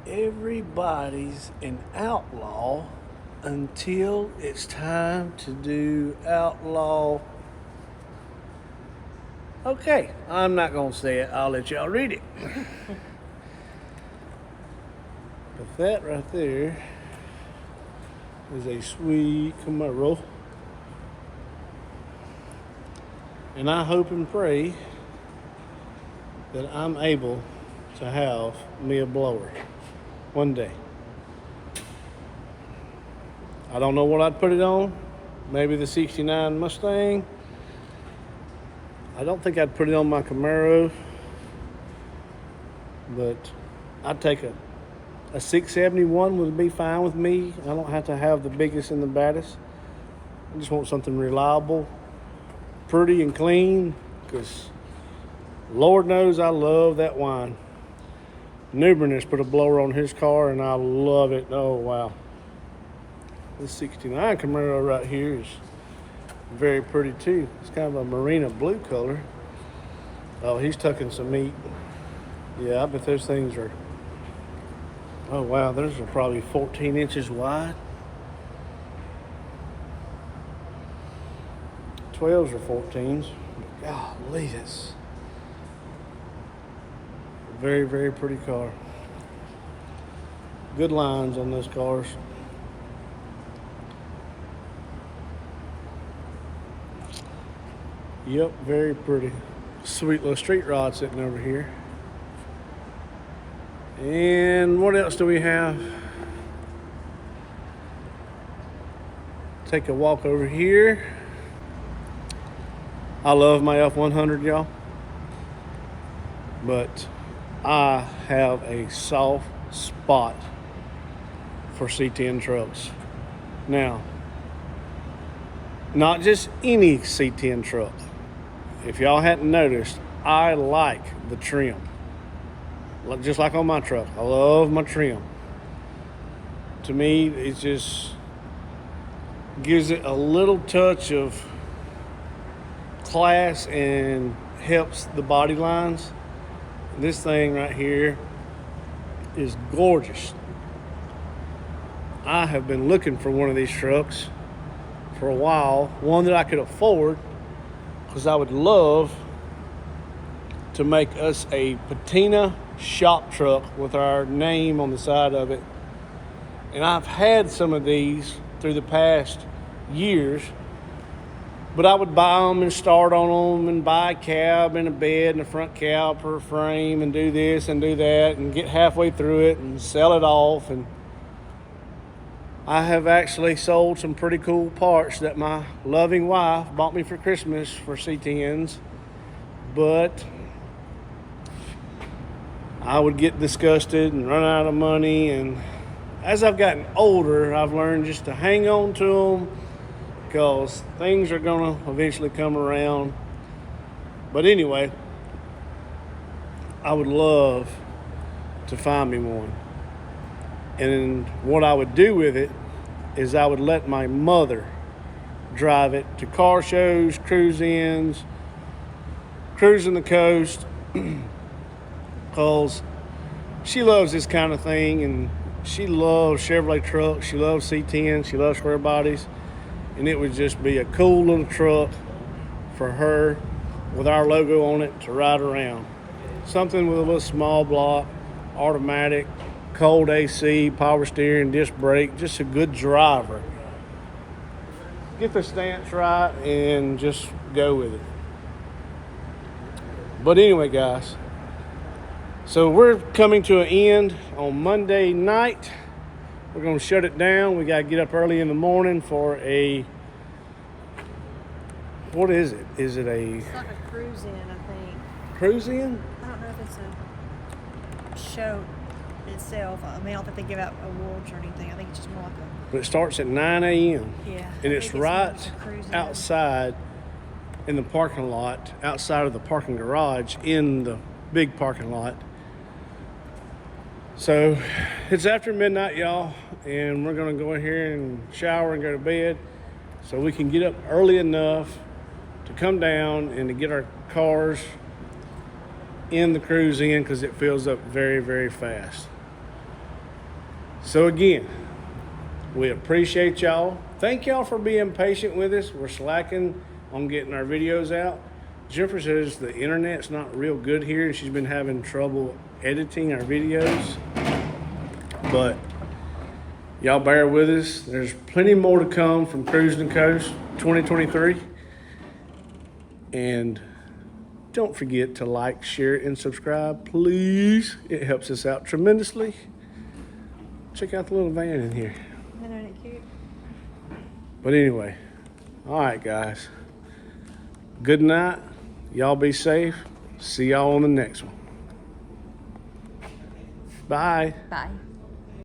A: Everybody's an outlaw until it's time to do outlaw. Okay, I'm not gonna say it. I'll let y'all read it. But that right there is a sweet Camaro. And I hope and pray that I'm able to have me a blower one day. I don't know what I'd put it on. Maybe the 69 Mustang. I don't think I'd put it on my Camaro. But I'd take a 671 would be fine with me. I don't have to have the biggest and the baddest. I just want something reliable, pretty and clean, because Lord knows I love that wine. Newbern has put a blower on his car and I love it. Oh wow. This 69 Camaro right here is very pretty too. It's kind of a marina blue color. Oh, he's tucking some meat. Yeah, I bet those things are, oh wow, those are probably 14 inches wide. 12s or 14s. Golly, that's a very, very pretty car. Good lines on those cars. Yep, very pretty. Sweet little street rod sitting over here. And what else do we have? Take a walk over here. I love my F100, y'all. But I have a soft spot for C10 trucks. Now, not just any C10 truck. If y'all hadn't noticed, I like the trim. Just like on my truck. I love my trim. To me, it just gives it a little touch of class and helps the body lines. This thing right here is gorgeous. I have been looking for one of these trucks for a while, one that I could afford, because I would love to make us a patina shop truck with our name on the side of it. And I've had some of these through the past years, but I would buy them and start on them and buy a cab and a bed and a front caliper frame and do this and do that and get halfway through it and sell it off. And I have actually sold some pretty cool parts that my loving wife bought me for Christmas for C10s, but I would get disgusted and run out of money, and as I've gotten older, I've learned just to hang on to them because things are gonna eventually come around. But anyway, I would love to find me one. And what I would do with it is I would let my mother drive it to car shows, cruise-ins, cruising the coast, because she loves this kind of thing, and she loves Chevrolet trucks, she loves C10s, she loves square bodies, and it would just be a cool little truck for her with our logo on it to ride around. Something with a little small block, automatic, cold AC, power steering, disc brake, just a good driver. Get the stance right and just go with it. But anyway, guys, so we're coming to an end on Monday night. We're going to shut it down. We got to get up early in the morning for a, what is it? Is it a
G: It's like a cruise in, I think.
A: cruise in?
G: I don't know if it's a show itself. I mean, I don't think they give out awards or anything. I think it's just more like a,
A: But it starts at 9 a.m.
G: yeah.
A: And
G: I
A: it's
G: think more like
A: right
G: a cruise in.
A: outside in the parking lot, outside of the parking garage in the big parking lot. So it's after midnight, y'all, and we're gonna go in here and shower and go to bed so we can get up early enough to come down and to get our cars in the cruise in, because it fills up very, very fast. So again, we appreciate y'all. Thank y'all for being patient with us. We're slacking on getting our videos out. Jennifer says the internet's not real good here, and she's been having trouble editing our videos. But y'all bear with us. There's plenty more to come from Cruising the Coast 2023. And don't forget to like, share, and subscribe, please. It helps us out tremendously. Check out the little van in here.
G: Isn't it cute?
A: But anyway, all right, guys. Good night. Y'all be safe. See y'all on the next one. Bye.
G: Bye.